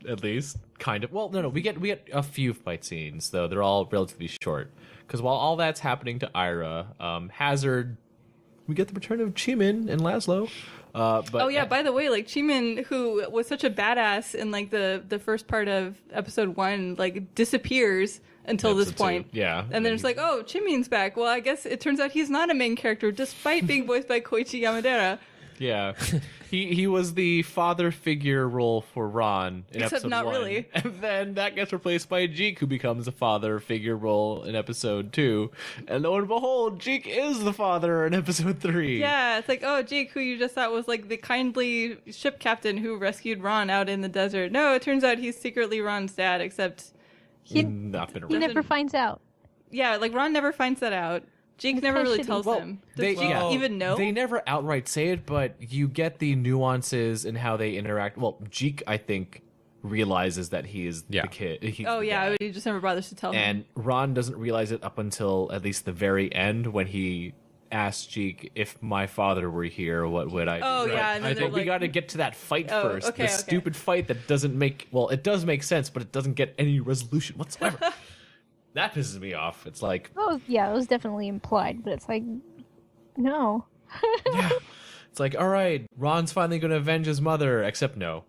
at least, kind of. Well, no, we get a few fight scenes though. They're all relatively short. Because while all that's happening to Ira, Hazard, we get the return of Chimin and Laszlo. But Oh yeah, by the way, like Chimin, who was such a badass in like the first part of episode 1, like disappears until this Episode two, point. yeah. And then it's like, oh, Chimin's back. Well, I guess it turns out he's not a main character, despite being voiced by Koichi Yamadera. Yeah, he was the father figure role for Ron in Except episode not 1. really. And then that gets replaced by Jeek, who becomes a father figure role in episode 2. And lo and behold, Jeek is the father in episode 3. Yeah, it's like, oh, Jake, who you just thought was like the kindly ship captain who rescued Ron out in the desert. No, it turns out he's secretly Ron's dad, except, Not been He around. never finds out. yeah, like Ron never finds that out. Jake never really Especially- tells Well, him. Does Jake yeah. even know? They never outright say it, but you get the nuances in how they interact. Well, Jeek, I think, realizes that he is Yeah. the kid. He's Oh the yeah, dad. but he just never bothers to tell him. And Ron doesn't realize it up until at least the very end when he asks Jeek, if my father were here, what would I do? Oh, yeah, and then I they're think we like- got to get to that fight Oh, first. okay, The okay. stupid fight that doesn't make, well, it does make sense, but it doesn't get any resolution whatsoever. That pisses me off. It's like, Oh, yeah, it was definitely implied, but it's like, no. yeah. It's like, all right, Ron's finally going to avenge his mother, except no.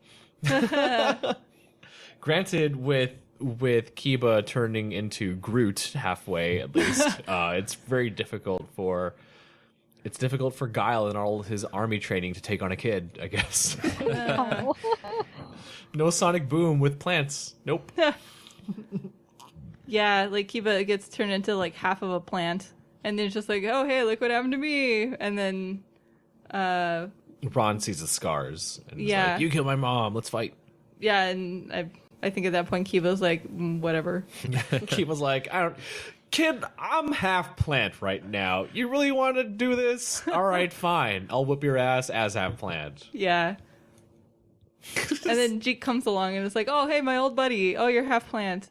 Granted, with Kiba turning into Groot halfway, at least, it's very difficult for Guile and all his army training to take on a kid, I guess. Oh. No sonic boom with plants. Nope. Yeah, like Kiba gets turned into like half of a plant, and then it's just like, oh hey, look what happened to me, and then, Ron sees the scars and is Yeah. like, you killed my mom, let's fight. yeah, and I think at that point Kiba's like, whatever. Kiba's like, Kid, I'm half plant right now. You really want to do this? All right, fine. I'll whip your ass as half plant. Yeah. And then Jeek comes along and it's like, oh hey, my old buddy. Oh, you're half plant.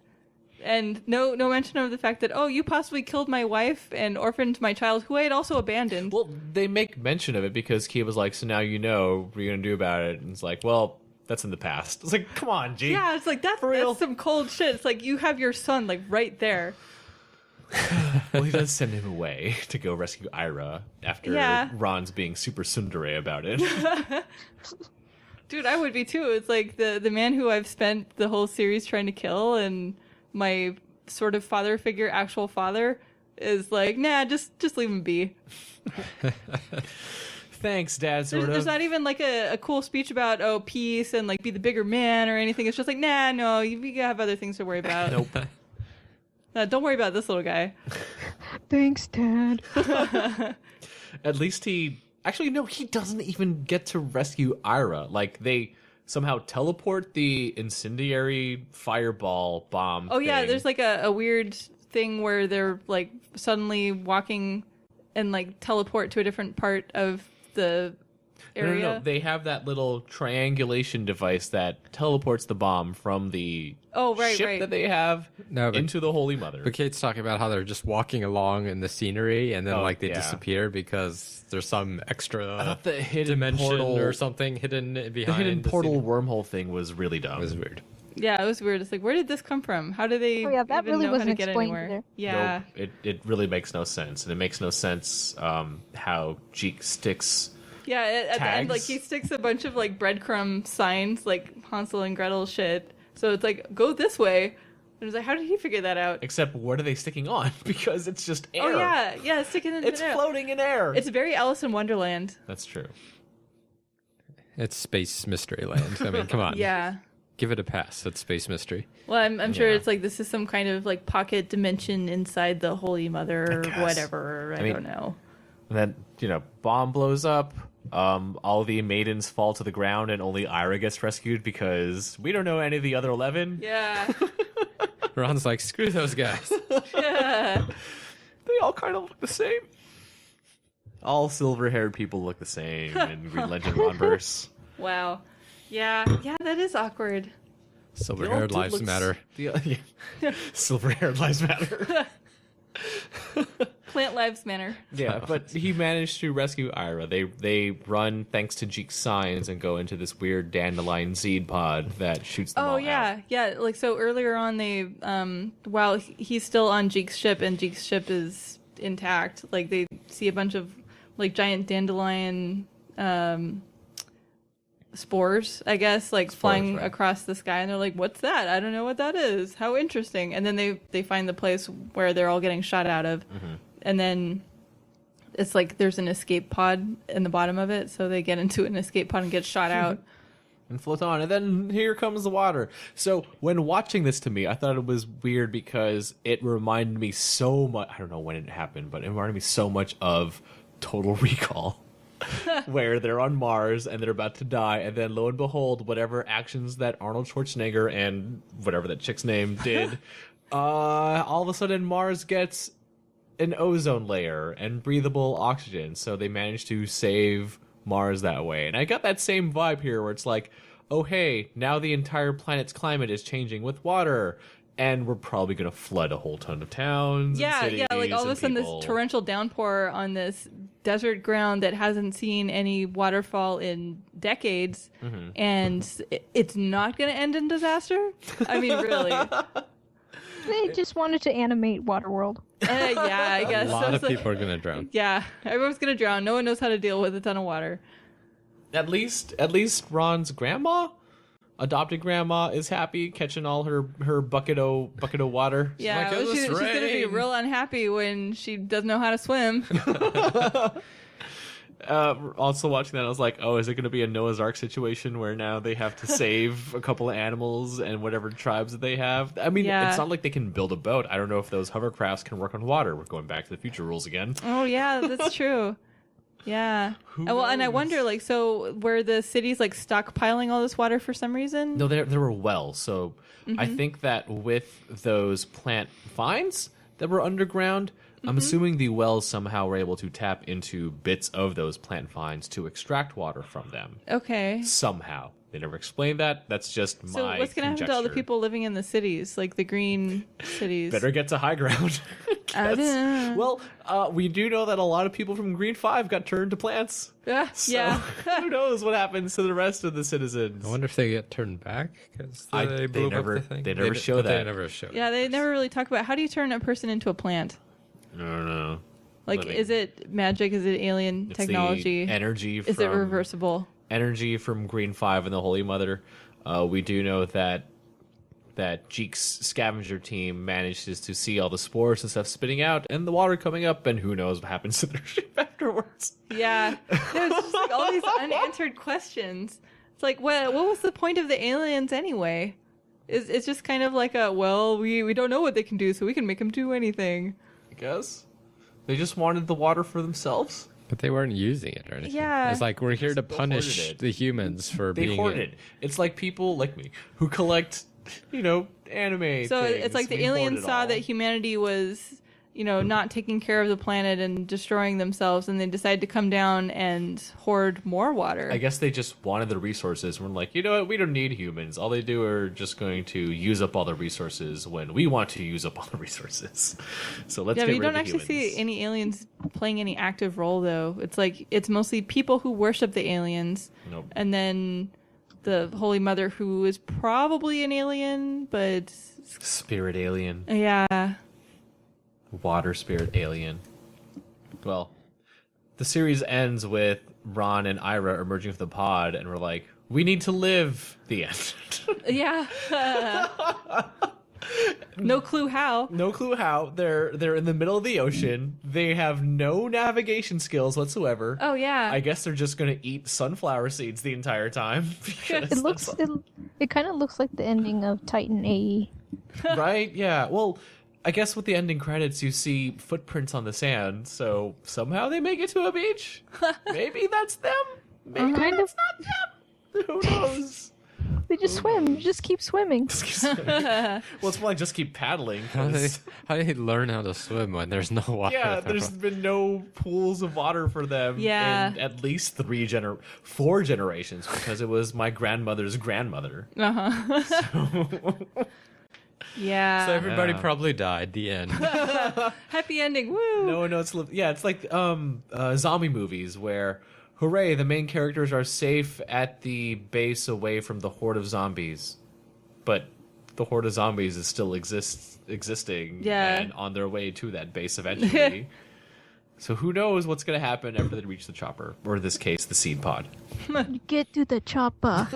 And no mention of the fact that, oh, you possibly killed my wife and orphaned my child, who I had also abandoned. Well, they make mention of it because Kiba's like, so now you know what are you going to do about it? And it's like, well, that's in the past. It's like, come on, Jeek. yeah, it's like, that's real? some cold shit. It's like, you have your son, like, right there. Well, he does send him away to go rescue Ira after Yeah. Ron's being super tsundere about it. Dude, I would be too. It's like the man who I've spent the whole series trying to kill, and my sort of father figure, actual father, is like, nah, just leave him be. Thanks, Dad, sort There's of. not even like a cool speech about, oh, peace and like be the bigger man or anything. It's just like, nah, no, you have other things to worry about. Nope. Don't worry about this little guy. Thanks, Dad. At least he... Actually, no, he doesn't even get to rescue Ira. Like, they somehow teleport the incendiary fireball bomb Oh yeah, thing. there's like a weird thing where they're like suddenly walking and like teleport to a different part of the area. No. They have that little triangulation device that teleports the bomb from the Oh, right, ship right. that they have No, but- into the Holy Mother. But Kate's talking about how they're just walking along in the scenery and then Oh, like they yeah. disappear because there's some I extra thought the hidden dimension portal or something hidden behind The hidden the portal scenery. wormhole thing was really dumb. It was weird. Yeah, it was weird. It's like, where did this come from? How do they Oh, yeah, that even really know how to wasn't get explained anywhere? either. Yeah. Nope. It really makes no sense. And it makes no sense how Jeek sticks... Yeah, at the end, like, Tags. he sticks a bunch of, like, breadcrumb signs, like Hansel and Gretel shit. So it's like, go this way. And I was like, how did he figure that out? Except, what are they sticking on? Because it's just air. Oh yeah, sticking in It's the air. floating in air. It's very Alice in Wonderland. That's true. It's Space Mystery Land. I mean, come on. Yeah. Give it a pass. It's Space Mystery. Well, I'm sure Yeah. it's like this is some kind of like pocket dimension inside the Holy Mother or guess. whatever. I mean- don't know. And then, bomb blows up. All the maidens fall to the ground, and only Ira gets rescued because we don't know any of the other 11. Yeah. Ron's like, screw those guys. Yeah. They all kind of look the same. All silver-haired people look the same in Green Legend Ronverse. Wow. Yeah, that is awkward. Silver-haired The old lives dude matter. Silver-haired lives matter. Plant lives matter. Yeah, but he managed to rescue Ira. They run thanks to Jeek's signs and go into this weird dandelion seed pod that shoots them all Oh out. yeah. Like so earlier on, they while he's still on Jeek's ship and Jeek's ship is intact, like they see a bunch of like giant dandelion spores, I guess, like flying right. across the sky, and they're like, "What's that? I don't know what that is. How interesting!" And then they find the place where they're all getting shot out of, and then it's like there's an escape pod in the bottom of it, so they get into an escape pod and get shot out. And float on, and then here comes the water. So when watching this, to me, I thought it was weird because it reminded me so much. I don't know when it happened, but it reminded me so much of Total Recall. Where they're on Mars and they're about to die, and then lo and behold, whatever actions that Arnold Schwarzenegger and whatever that chick's name did, all of a sudden Mars gets an ozone layer and breathable oxygen, so they managed to save Mars that way. And I got that same vibe here where it's like, oh hey, now the entire planet's climate is changing with water, and we're probably going to flood a whole ton of towns and cities like all of a and sudden people. this torrential downpour on this desert ground that hasn't seen any waterfall in decades, and it's not going to end in disaster. I mean, really. They just wanted to animate Waterworld. Yeah, I guess. A So lot it's of like- people are going to drown. Yeah, everyone's going to drown. No one knows how to deal with a ton of water. At least Ron's grandma, adopted grandma, is happy catching all her bucket of water. Yeah, like, well, "Oh, she's this going to be rain." real unhappy when she doesn't know how to swim. Also watching that, I was like, oh, is it going to be a Noah's Ark situation where now they have to save a couple of animals and whatever tribes that they have? I mean, Yeah. it's not like they can build a boat. I don't know if those hovercrafts can work on water. We're going back to the future rules again. Oh yeah, that's true. Yeah. And well, and I knows? wonder, like, so were the cities like stockpiling all this water for some reason? No, there were wells. So I think that with those plant vines that were underground, I'm assuming the wells somehow were able to tap into bits of those plant vines to extract water from them. Okay. Somehow. They never explained that. That's just So my what's gonna happen to all the conjecture. people living in the cities, like the green cities? Better get to high ground. I don't know. Well, we do know that a lot of people from Green 5 got turned to plants. So, yeah. Who knows what happens to the rest of the citizens? I wonder if they get turned back because they they blew never- up the thing. they never show but They that. never show. Yeah, they never really talk about how do you turn a person into a plant? I don't know. Like, Living. is it magic? Is it alien It's the technology? energy Is it from- reversible? Energy from Green 5 and the Holy Mother. We do know that Jeek's scavenger team manages to see all the spores and stuff spitting out and the water coming up, and who knows what happens to their ship afterwards. Yeah. There's just like all these unanswered questions. It's like, what was the point of the aliens anyway? It's just kind of like we don't know what they can do, so we can make them do anything. I guess. They just wanted the water for themselves. But they weren't using it or anything. Yeah. It's like we're here to They punish hoarded it. the humans for They being hoard it. It's like people like me who collect, anime So things. it's like the We hoard aliens it saw all. that humanity was, not taking care of the planet and destroying themselves, and they decided to come down and hoard more water. I guess they just wanted the resources. We're like, you know what? We don't need humans. All they do are just going to use up all the resources when we want to use up all the resources. So let's Yeah, get but you rid don't of the actually humans. see any aliens playing any active role, though. It's like it's mostly people who worship the aliens, Nope. and then the Holy Mother, who is probably an alien, but Spirit alien. yeah, Water spirit alien. Well, the series ends with Ron and Ira emerging from the pod, and we're like, we need to live. The end. yeah. No clue how. No clue how. They're in the middle of the ocean. They have no navigation skills whatsoever. Oh yeah. I guess they're just gonna eat sunflower seeds the entire time. Because It kind of looks like the ending of Titan AE. right? Yeah. Well, I guess with the ending credits, you see footprints on the sand. So somehow they make it to a beach. Maybe that's them. Maybe Kind that's of. not them. Who knows? They just swim. Just keep swimming. Well, it's more like just keep paddling. How do 'cause- they learn how to swim when there's no water? Yeah, there? there's been no pools of water for them Yeah. in at least 4 generations because it was my grandmother's grandmother. Yeah. So everybody Yeah. probably died. The end. Happy ending. Woo. No one knows. Yeah, it's like zombie movies where, hooray, the main characters are safe at the base away from the horde of zombies, but the horde of zombies is still existing Yeah. and on their way to that base eventually. So who knows what's going to happen after they reach the chopper, or in this case, the seed pod. Get to the chopper.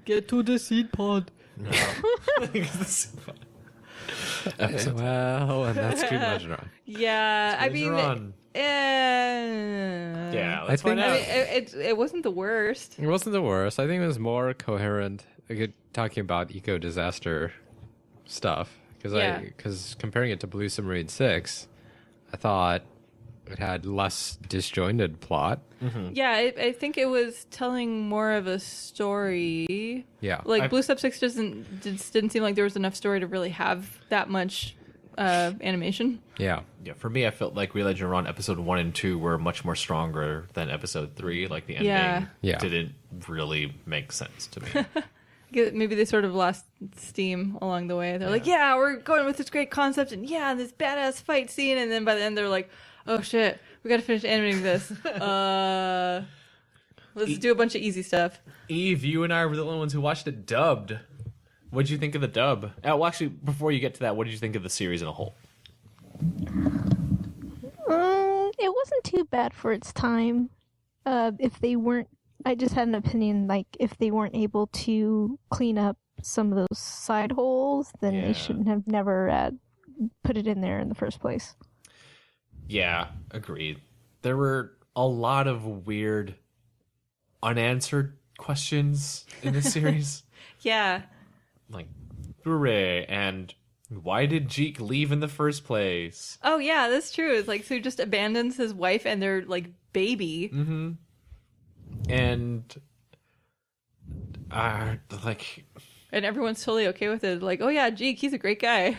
Get to the seed pod. The seed pod. Well, and that's too much wrong. Yeah. I Later mean. on. Yeah, let's I think- find I out. mean, it wasn't the worst. It wasn't the worst. I think it was more coherent. Talking about eco disaster stuff Yeah. because comparing it to Blue Submarine 6, I thought it had less disjointed plot. Yeah, I think it was telling more of a story. Yeah, Like Blue Sub 6 didn't seem like there was enough story to really have that much animation. yeah. Yeah, for me, I felt like Real Legend Ron episode 1 and 2 were much more stronger than episode 3. Like the ending Yeah. didn't really make sense to me. Maybe they sort of lost steam along the way. They're like, yeah, we're going with this great concept and this badass fight scene. And then by the end, they're like, oh shit, we got to finish animating this. Let's do a bunch of easy stuff. Eve, you and I were the only ones who watched it dubbed. What'd you think of the dub? Well, actually, before you get to that, what did you think of the series in a whole? It wasn't too bad for its time. If they weren't, I just had an opinion, like, if they weren't able to clean up some of those side holes, then Yeah. they shouldn't have never put it in there in the first place. Yeah, agreed. There were a lot of weird, unanswered questions in this series. Yeah. Like, hooray, and why did Jeek leave in the first place? Oh yeah, that's true. It's like, so he just abandons his wife and their like baby. Mm-hmm. And, like, And everyone's totally okay with it. Like, oh yeah, Jeek, he's a great guy.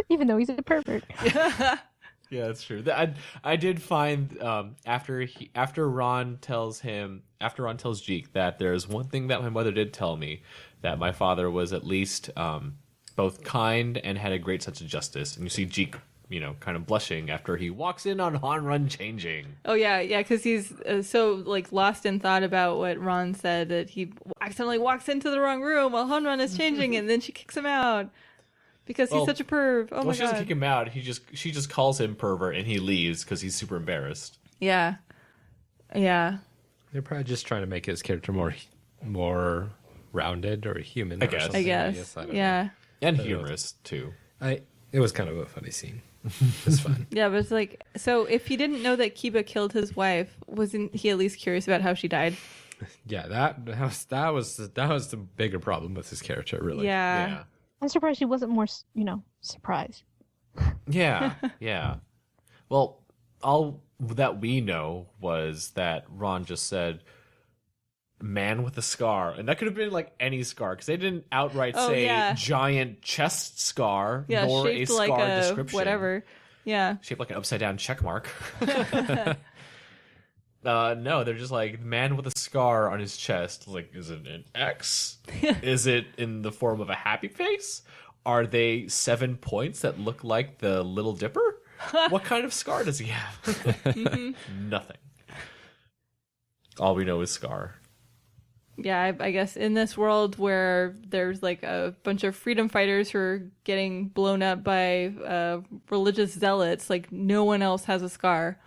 Even though he's a pervert. yeah, that's true. I did find after Ron tells Jeek that there's one thing that my mother did tell me, that my father was at least both kind and had a great sense of justice. And you see Jeek, kind of blushing after he walks in on Hanrun changing. Oh yeah, because he's so like lost in thought about what Ron said that he accidentally walks into the wrong room while Hanrun is changing, and then she kicks him out because he's such a perv. Oh my She doesn't god. kick him out. She just calls him pervert and he leaves because he's super embarrassed. Yeah. They're probably just trying to make his character more rounded or human. I or guess. something, I guess. I don't Yeah. And humorous too. know. It was kind of a funny scene. It's fun. Yeah, but it's like, so if he didn't know that Kiba killed his wife, wasn't he at least curious about how she died? Yeah, that was the bigger problem with his character, really. Yeah. I'm surprised he wasn't more, surprised. Yeah, yeah. Well, all that we know was that Ron just said, man with a scar. And that could have been like any scar, because they didn't outright say giant chest scar, Yeah, nor a shaped scar like a description. whatever. Yeah. Shaped like an upside down check mark. No, they're just like, man with a scar on his chest. Like, is it an X? Is it in the form of a happy face? Are they 7 points that look like the Little Dipper? What kind of scar does he have? Nothing. All we know is scar. Yeah, I guess in this world where there's like a bunch of freedom fighters who are getting blown up by religious zealots, like no one else has a scar.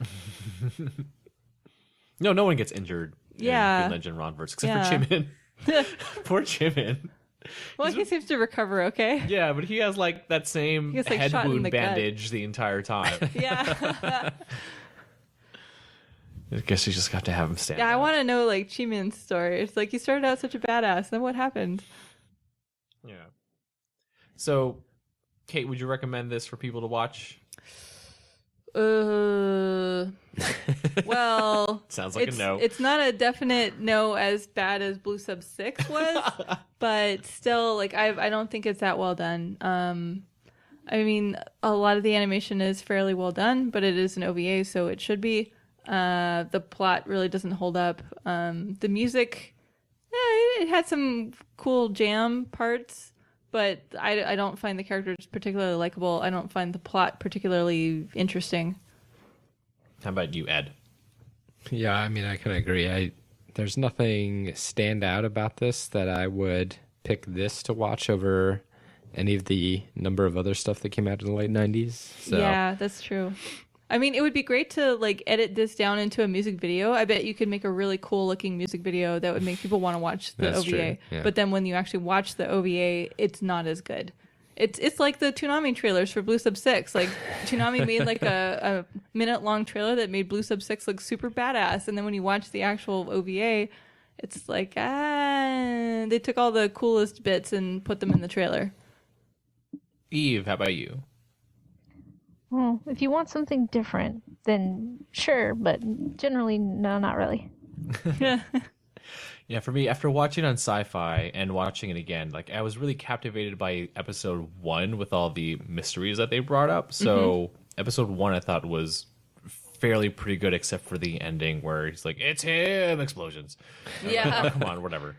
No one gets injured in Yeah. Green Legend Ronverse except for Jimin. Poor Jimin. Well, he seems to recover okay. Yeah, but he has like that same He gets, like, head shot in wound the gut. bandage the entire time. Yeah. I guess you just got to have him stand Yeah, I up. want to know like Chi-Min's story. It's like he started out such a badass, then what happened? Yeah. So, Kate, would you recommend this for people to watch? Well, Sounds like a no. It's not a definite no as bad as Blue Sub 6 was, but still, like I don't think it's that well done. I mean, a lot of the animation is fairly well done, but it is an OVA, so it should be. The plot really doesn't hold up. The music, it had some cool jam parts, but I don't find the characters particularly likable. I don't find the plot particularly interesting. How about you, Ed? Yeah, I mean, I can agree. There's nothing stand out about this that I would pick this to watch over any of the number of other stuff that came out in the late 90s. So. Yeah, that's true. I mean, it would be great to like edit this down into a music video. I bet you could make a really cool looking music video that would make people want to watch the That's OVA. true, yeah. But then when you actually watch the OVA, it's not as good. It's like the Toonami trailers for Blue Sub 6. Like Toonami made like a minute long trailer that made Blue Sub 6 look super badass, and then when you watch the actual OVA, it's like they took all the coolest bits and put them in the trailer. Eve, how about you? Well, if you want something different, then sure, but generally, no, not really. Yeah, for me, after watching on Sci-Fi and watching it again, like I was really captivated by episode 1 with all the mysteries that they brought up. So episode 1 I thought was fairly pretty good, except for the ending where he's like, "It's him!" explosions. Yeah. Oh, come on, whatever.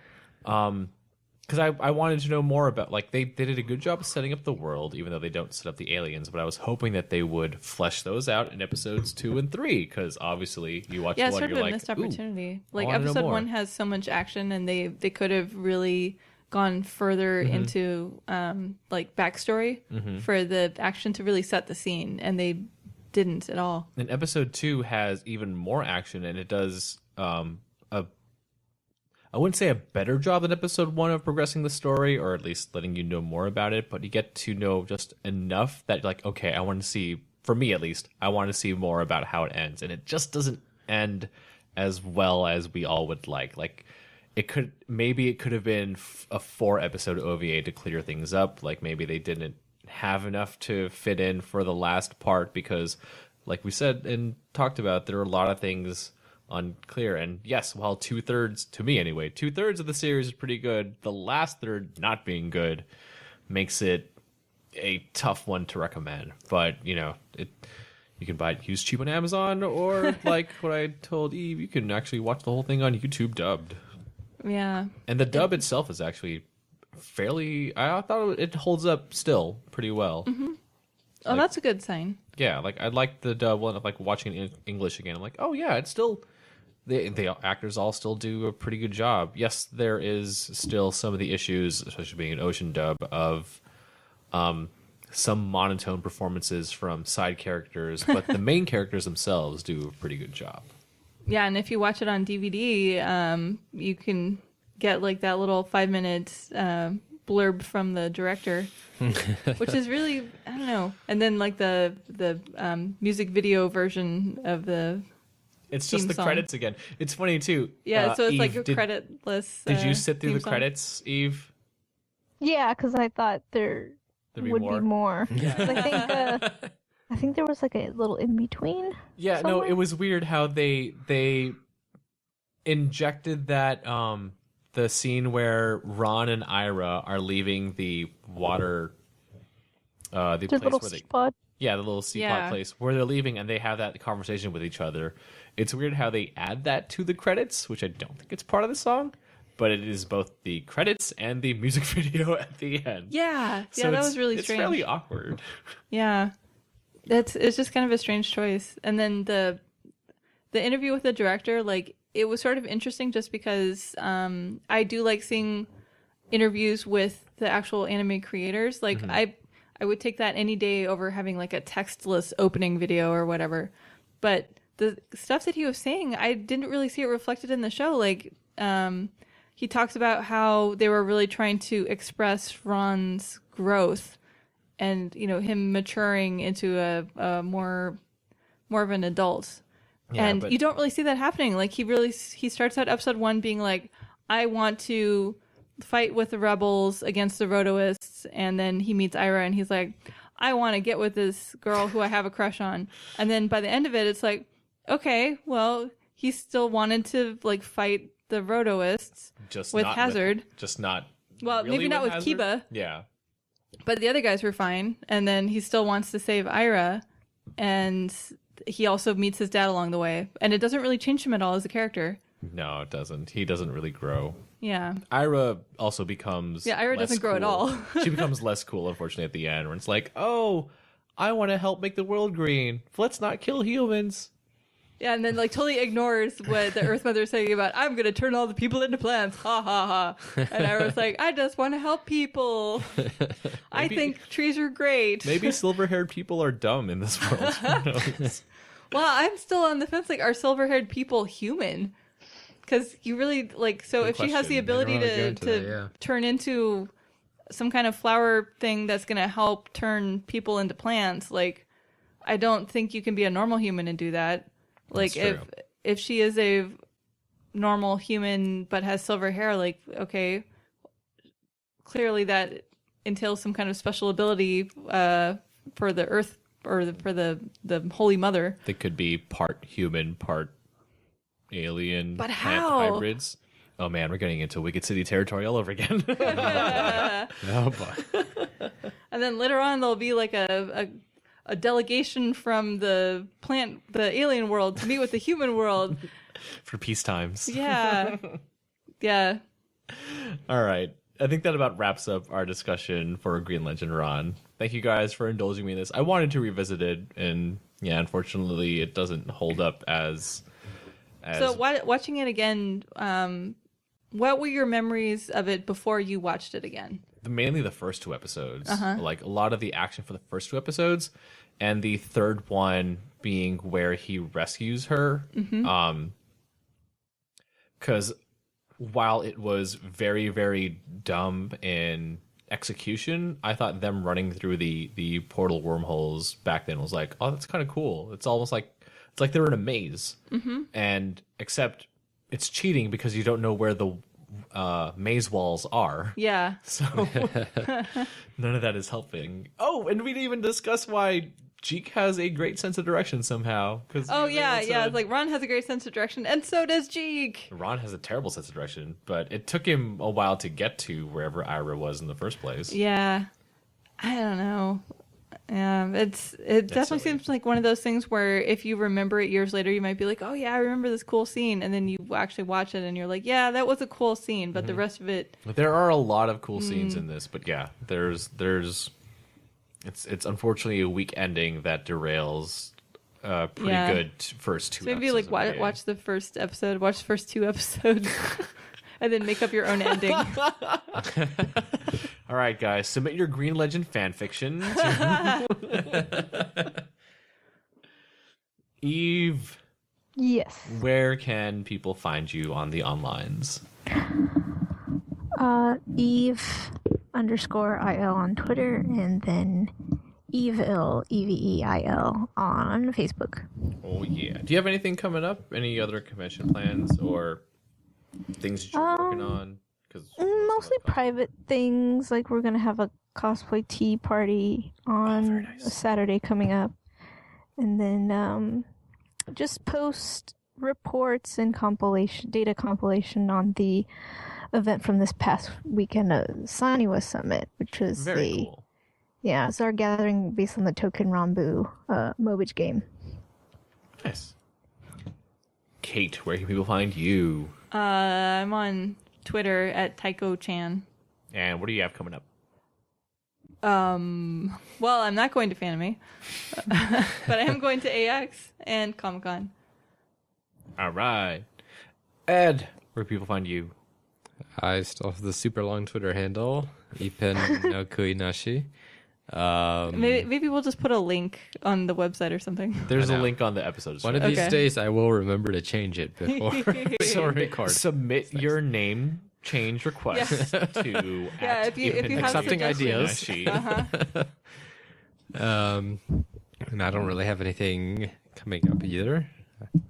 Because I wanted to know more about, like, they did a good job of setting up the world, even though they don't set up the aliens, but I was hoping that they would flesh those out in episodes 2 and 3, because obviously you watch Yeah, it's one, sort you're of a like, missed "Ooh, opportunity. Like wanna know episode more." 1 has so much action, and they could have really gone further into like backstory for the action to really set the scene, and they didn't at all. And episode 2 has even more action, and it does I wouldn't say a better job than episode 1 of progressing the story, or at least letting you know more about it, but you get to know just enough that you're like, okay, I want to see, for me at least, I want to see more about how it ends. And it just doesn't end as well as we all would like. Like, it could have been a 4-episode OVA to clear things up. Like, maybe they didn't have enough to fit in for the last part because, like we said and talked about, there are a lot of things unclear. And yes, while 2/3, to me anyway, 2/3 of the series is pretty good, the last third not being good makes it a tough one to recommend. But you know, you can buy it used cheap on Amazon, or like what I told Eve, you can actually watch the whole thing on YouTube dubbed. Yeah. And the dub itself is actually fairly, I thought it holds up still pretty well. Oh, Like- that's a good sign. Yeah, like I like the dub one. Like watching it in English again, I'm like, oh yeah, it's still, the actors all still do a pretty good job. Yes, there is still some of the issues, especially being an ocean dub, of some monotone performances from side characters, but the main characters themselves do a pretty good job. Yeah, and if you watch it on DVD, you can get like that little 5-minute blurb from the director, which is really, I don't know. And then like the music video version of the It's just theme the song. credits again. It's funny too. So it's Eve, like a did, creditless. Did you sit through theme the song. credits, Eve? Yeah, because I thought there There'd be would more? be more. 'Cause I think there was like a little in between. Yeah, no, somewhere. it was weird how they injected that the scene where Ron and Ira are leaving the water the The place little where they spot. the little seapot Yeah. place where they're leaving, and they have that conversation with each other. It's weird how they add that to the credits, which I don't think it's part of the song, but it is both the credits and the music video at the end. Yeah, So that it's- was really it's strange. fairly awkward. Yeah, it's just kind of a strange choice. And then the interview with the director, like it was sort of interesting just because I do like seeing interviews with the actual anime creators. Like I would take that any day over having like a textless opening video or whatever. But the stuff that he was saying, I didn't really see it reflected in the show. Like he talks about how they were really trying to express Ron's growth and, you know, him maturing into a more of an adult. Yeah, and but- you don't really see that happening. Like he starts out episode 1 being like, I want to fight with the rebels against the Rotoists, and then he meets Ira and he's like, I want to get with this girl who I have a crush on. And then by the end of it, it's like, okay, well, he still wanted to like fight the Rotoists Just with not Hazard. Just not. Well, really maybe not with Hazard? Kiba, Yeah. but the other guys were fine. And then he still wants to save Ira, and he also meets his dad along the way. And it doesn't really change him at all as a character. No, it doesn't. He doesn't really grow. Yeah. Ira also becomes Ira less doesn't grow at cool. all. She becomes less cool, unfortunately, at the end, where it's like, oh, I want to help make the world green. Let's not kill humans. Yeah, and then like totally ignores what the Earth Mother is saying about, I'm going to turn all the people into plants. Ha ha ha. And Ira's like, I just want to help people. I think trees are great. Maybe silver-haired people are dumb in this world. Who knows? Well, I'm still on the fence. Like, are silver-haired people human? Because you really, like, so Good if she has the question. ability Never really go to, into that, yeah. turn into some kind of flower thing that's going to help turn people into plants, like, I don't think you can be a normal human and do that. Like, That's true. if she is a normal human but has silver hair, like, okay, clearly that entails some kind of special ability for the Earth or for the Holy Mother. They could be part human, part alien, But plant how? hybrids. Oh man, we're getting into Wicked City territory all over again. Oh boy. And then later on, there'll be like a delegation from the alien world to meet with the human world. For peace times. Yeah. Yeah. All right. I think that about wraps up our discussion for Green Legend Ron. Thank you guys for indulging me in this. I wanted to revisit it, and yeah, unfortunately, it doesn't hold up as. So watching it again, what were your memories of it before you watched it again? Mainly the first 2 episodes. Uh-huh. Like a lot of the action for the first 2 episodes, and the third one being where he rescues her. Mm-hmm. Because while it was very, very dumb in execution, I thought them running through the portal wormholes back then was like, oh, that's kind of cool. It's almost like they're in a maze, and except it's cheating because you don't know where the maze walls are. Yeah. So none of that is helping. Oh, and we didn't even discuss why Jeek has a great sense of direction somehow. Oh yeah. It's like Ron has a great sense of direction, and so does Jeek. Ron has a terrible sense of direction, but it took him a while to get to wherever Ira was in the first place. Yeah. I don't know. It definitely silly. seems like one of those things where if you remember it years later, you might be like, oh yeah, I remember this cool scene, and then you actually watch it and you're like, yeah, that was a cool scene, but the rest of it, There are a lot of cool scenes in this, but yeah, there's it's unfortunately a weak ending that derails pretty Yeah. good first 2 so maybe episodes. like of the game. watch the first episode, watch the first 2 episodes, and then make up your own ending. All right, guys, submit your Green Legend fan fiction. Eve, Yes. where can people find you on the onlines? Eve_IL on Twitter, and then Evil, Eveil on Facebook. Oh yeah. Do you have anything coming up? Any other convention plans or things that you're working on? Because Mostly private things, like we're gonna have a cosplay tea party on very nice. a Saturday coming up, and then just post reports and data compilation on the event from this past weekend, Saniwa Summit, which was very cool. Yeah, it's our gathering based on the Token Rambu Mobage game. Nice. Kate, where can people find you? I'm on Twitter at Taiko-chan. And what do you have coming up? Well, I'm not going to Fanime, but I am going to AX and Comic-Con. All right. Ed, where can people find you? I still have the super long Twitter handle, Ipen no Kuinashi. Maybe we'll just put a link on the website or something. There's I a know. link on the episode. One of these Okay. days, I will remember to change it before we record. Submit your name change requests to Yeah, if you have Accepting suggestions. ideas. And I don't really have anything coming up either.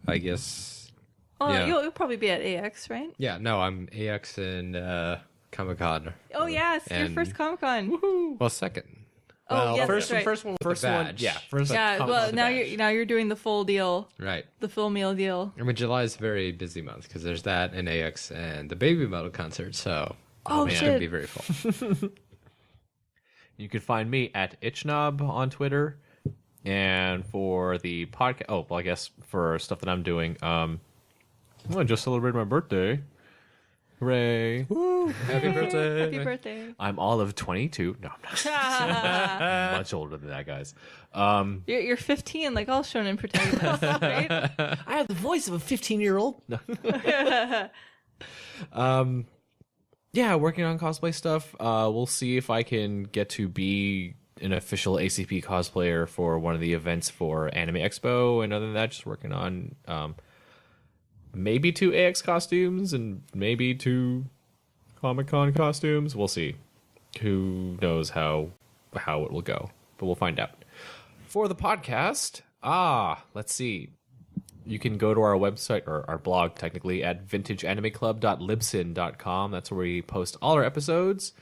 I guess. Oh, Yeah. you'll probably be at AX, right? Yeah, no, I'm AX and Comic-Con. Oh, yes, your And- first Comic-Con. Well, second. Oh, yes, first, that's right. first one, with the one, badge. yeah, first. Yeah, Comic-Con well, with the now badge. you're doing the full deal, Right. the full meal deal. I mean, July is a very busy month because there's that and AX and the Baby Metal concert, so Oh, it's shit. going to be very full. You can find me at itchnob on Twitter. And for the podcast, oh, well, I guess for stuff that I'm doing, I just celebrated my birthday. Hooray. Woo! Happy birthday. Happy birthday. I'm all of 22. No, I'm not. Much older than that, guys. You're 15, like all shonen protagonists, right? I have the voice of a 15-year-old. No. Yeah, working on cosplay stuff. We'll see if I can get to be an official ACP cosplayer for one of the events for Anime Expo. And other than that, just working on maybe 2 AX costumes and maybe 2 Comic-Con costumes. We'll see. Who knows how it will go, but we'll find out. For the podcast, let's see. You can go to our website, or our blog technically, at vintageanimeclub.libsyn.com. That's where we post all our episodes.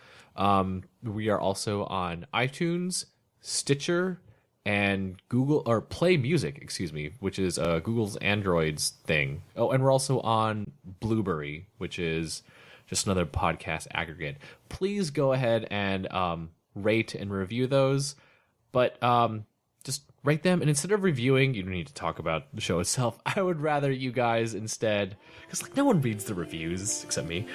We are also on iTunes, Stitcher, and Google, or Play Music, excuse me, which is Google's Android's thing. Oh, and we're also on Blueberry, which is just another podcast aggregate. Please go ahead and rate and review those, but just rate them. And instead of reviewing, you don't need to talk about the show itself. I would rather you guys instead, because like no one reads the reviews except me.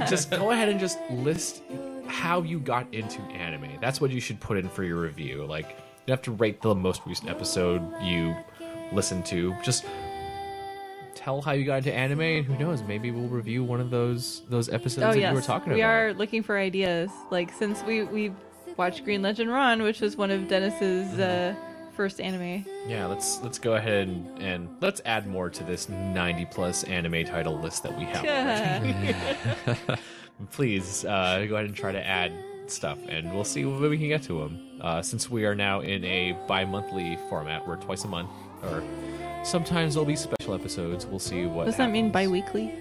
Just go ahead and just list how you got into anime. That's what you should put in for your review. Like, you have to rate the most recent episode you listened to. Just tell how you got into anime, and who knows, maybe we'll review one of those episodes that you were talking about. We are looking for ideas. Like, since we've watched Green Legend Run, which was one of Dennis's first anime. Yeah, let's go ahead and let's add more to this 90+ anime title list that we have already. Please go ahead and try to add stuff, and we'll see when we can get to them. Since we are now in a bi-monthly format, we're twice a month, or sometimes there'll be special episodes. We'll see what Does that mean bi-weekly?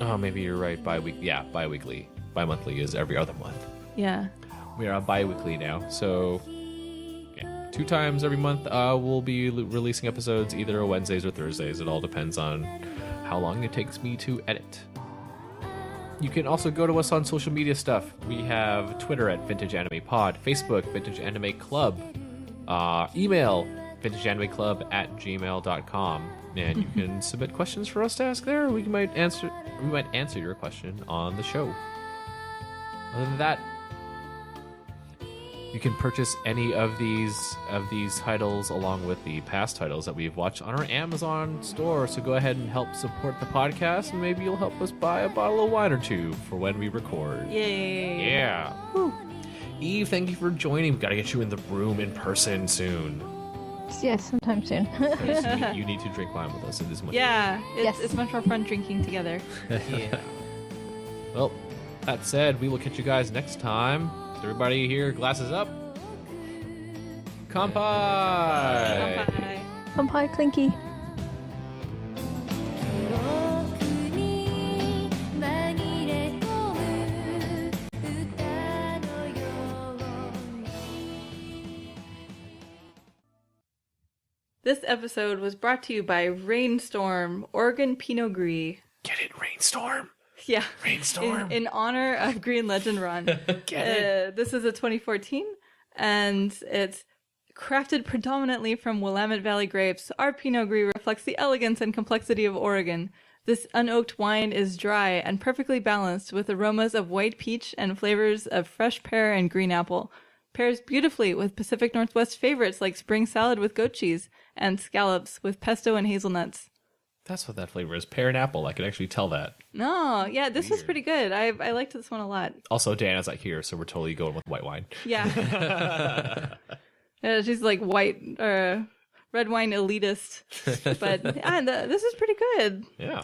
Oh, maybe you're right. Bi-weekly. Bi-monthly is every other month. Yeah. We are on bi-weekly now, so yeah, 2 times every month we'll be releasing episodes either Wednesdays or Thursdays. It all depends on how long it takes me to edit. You can also go to us on social media stuff. We have Twitter at Vintage Anime Pod, Facebook, Vintage Anime Club, email, vintageanimeclub@gmail.com, and you can submit questions for us to ask there. We might answer your question on the show. Other than that, you can purchase any of these titles along with the past titles that we've watched on our Amazon store. So go ahead and help support the podcast, and maybe you'll help us buy a bottle of wine or 2 for when we record. Yay. Yeah. Woo. Eve, thank you for joining. We've got to get you in the room in person soon. Yes, sometime soon. You need to drink wine with us. It is much Yeah, Yes. it's much more fun drinking together. Yeah. Well, that said, we will catch you guys next time. Everybody here, glasses up. Kanpai! Bye. Bye, Clinky. 記憶に紛れ込む歌のように This episode was brought to you by Rainstorm, Oregon Pinot Gris. Get it, Rainstorm. Yeah. Rainstorm. In honor of Green Legend Run. Get it. This is a 2014, and it's crafted predominantly from Willamette Valley grapes. Our Pinot Gris reflects the elegance and complexity of Oregon. This unoaked wine is dry and perfectly balanced with aromas of white peach and flavors of fresh pear and green apple. Pairs beautifully with Pacific Northwest favorites like spring salad with goat cheese and scallops with pesto and hazelnuts. That's what that flavor is. Pear and apple. I can actually tell that. No, yeah, this was pretty good. I liked this one a lot. Also, Diana's not here, so we're totally going with white wine. Yeah. Yeah, she's like red wine elitist. But this is pretty good. Yeah.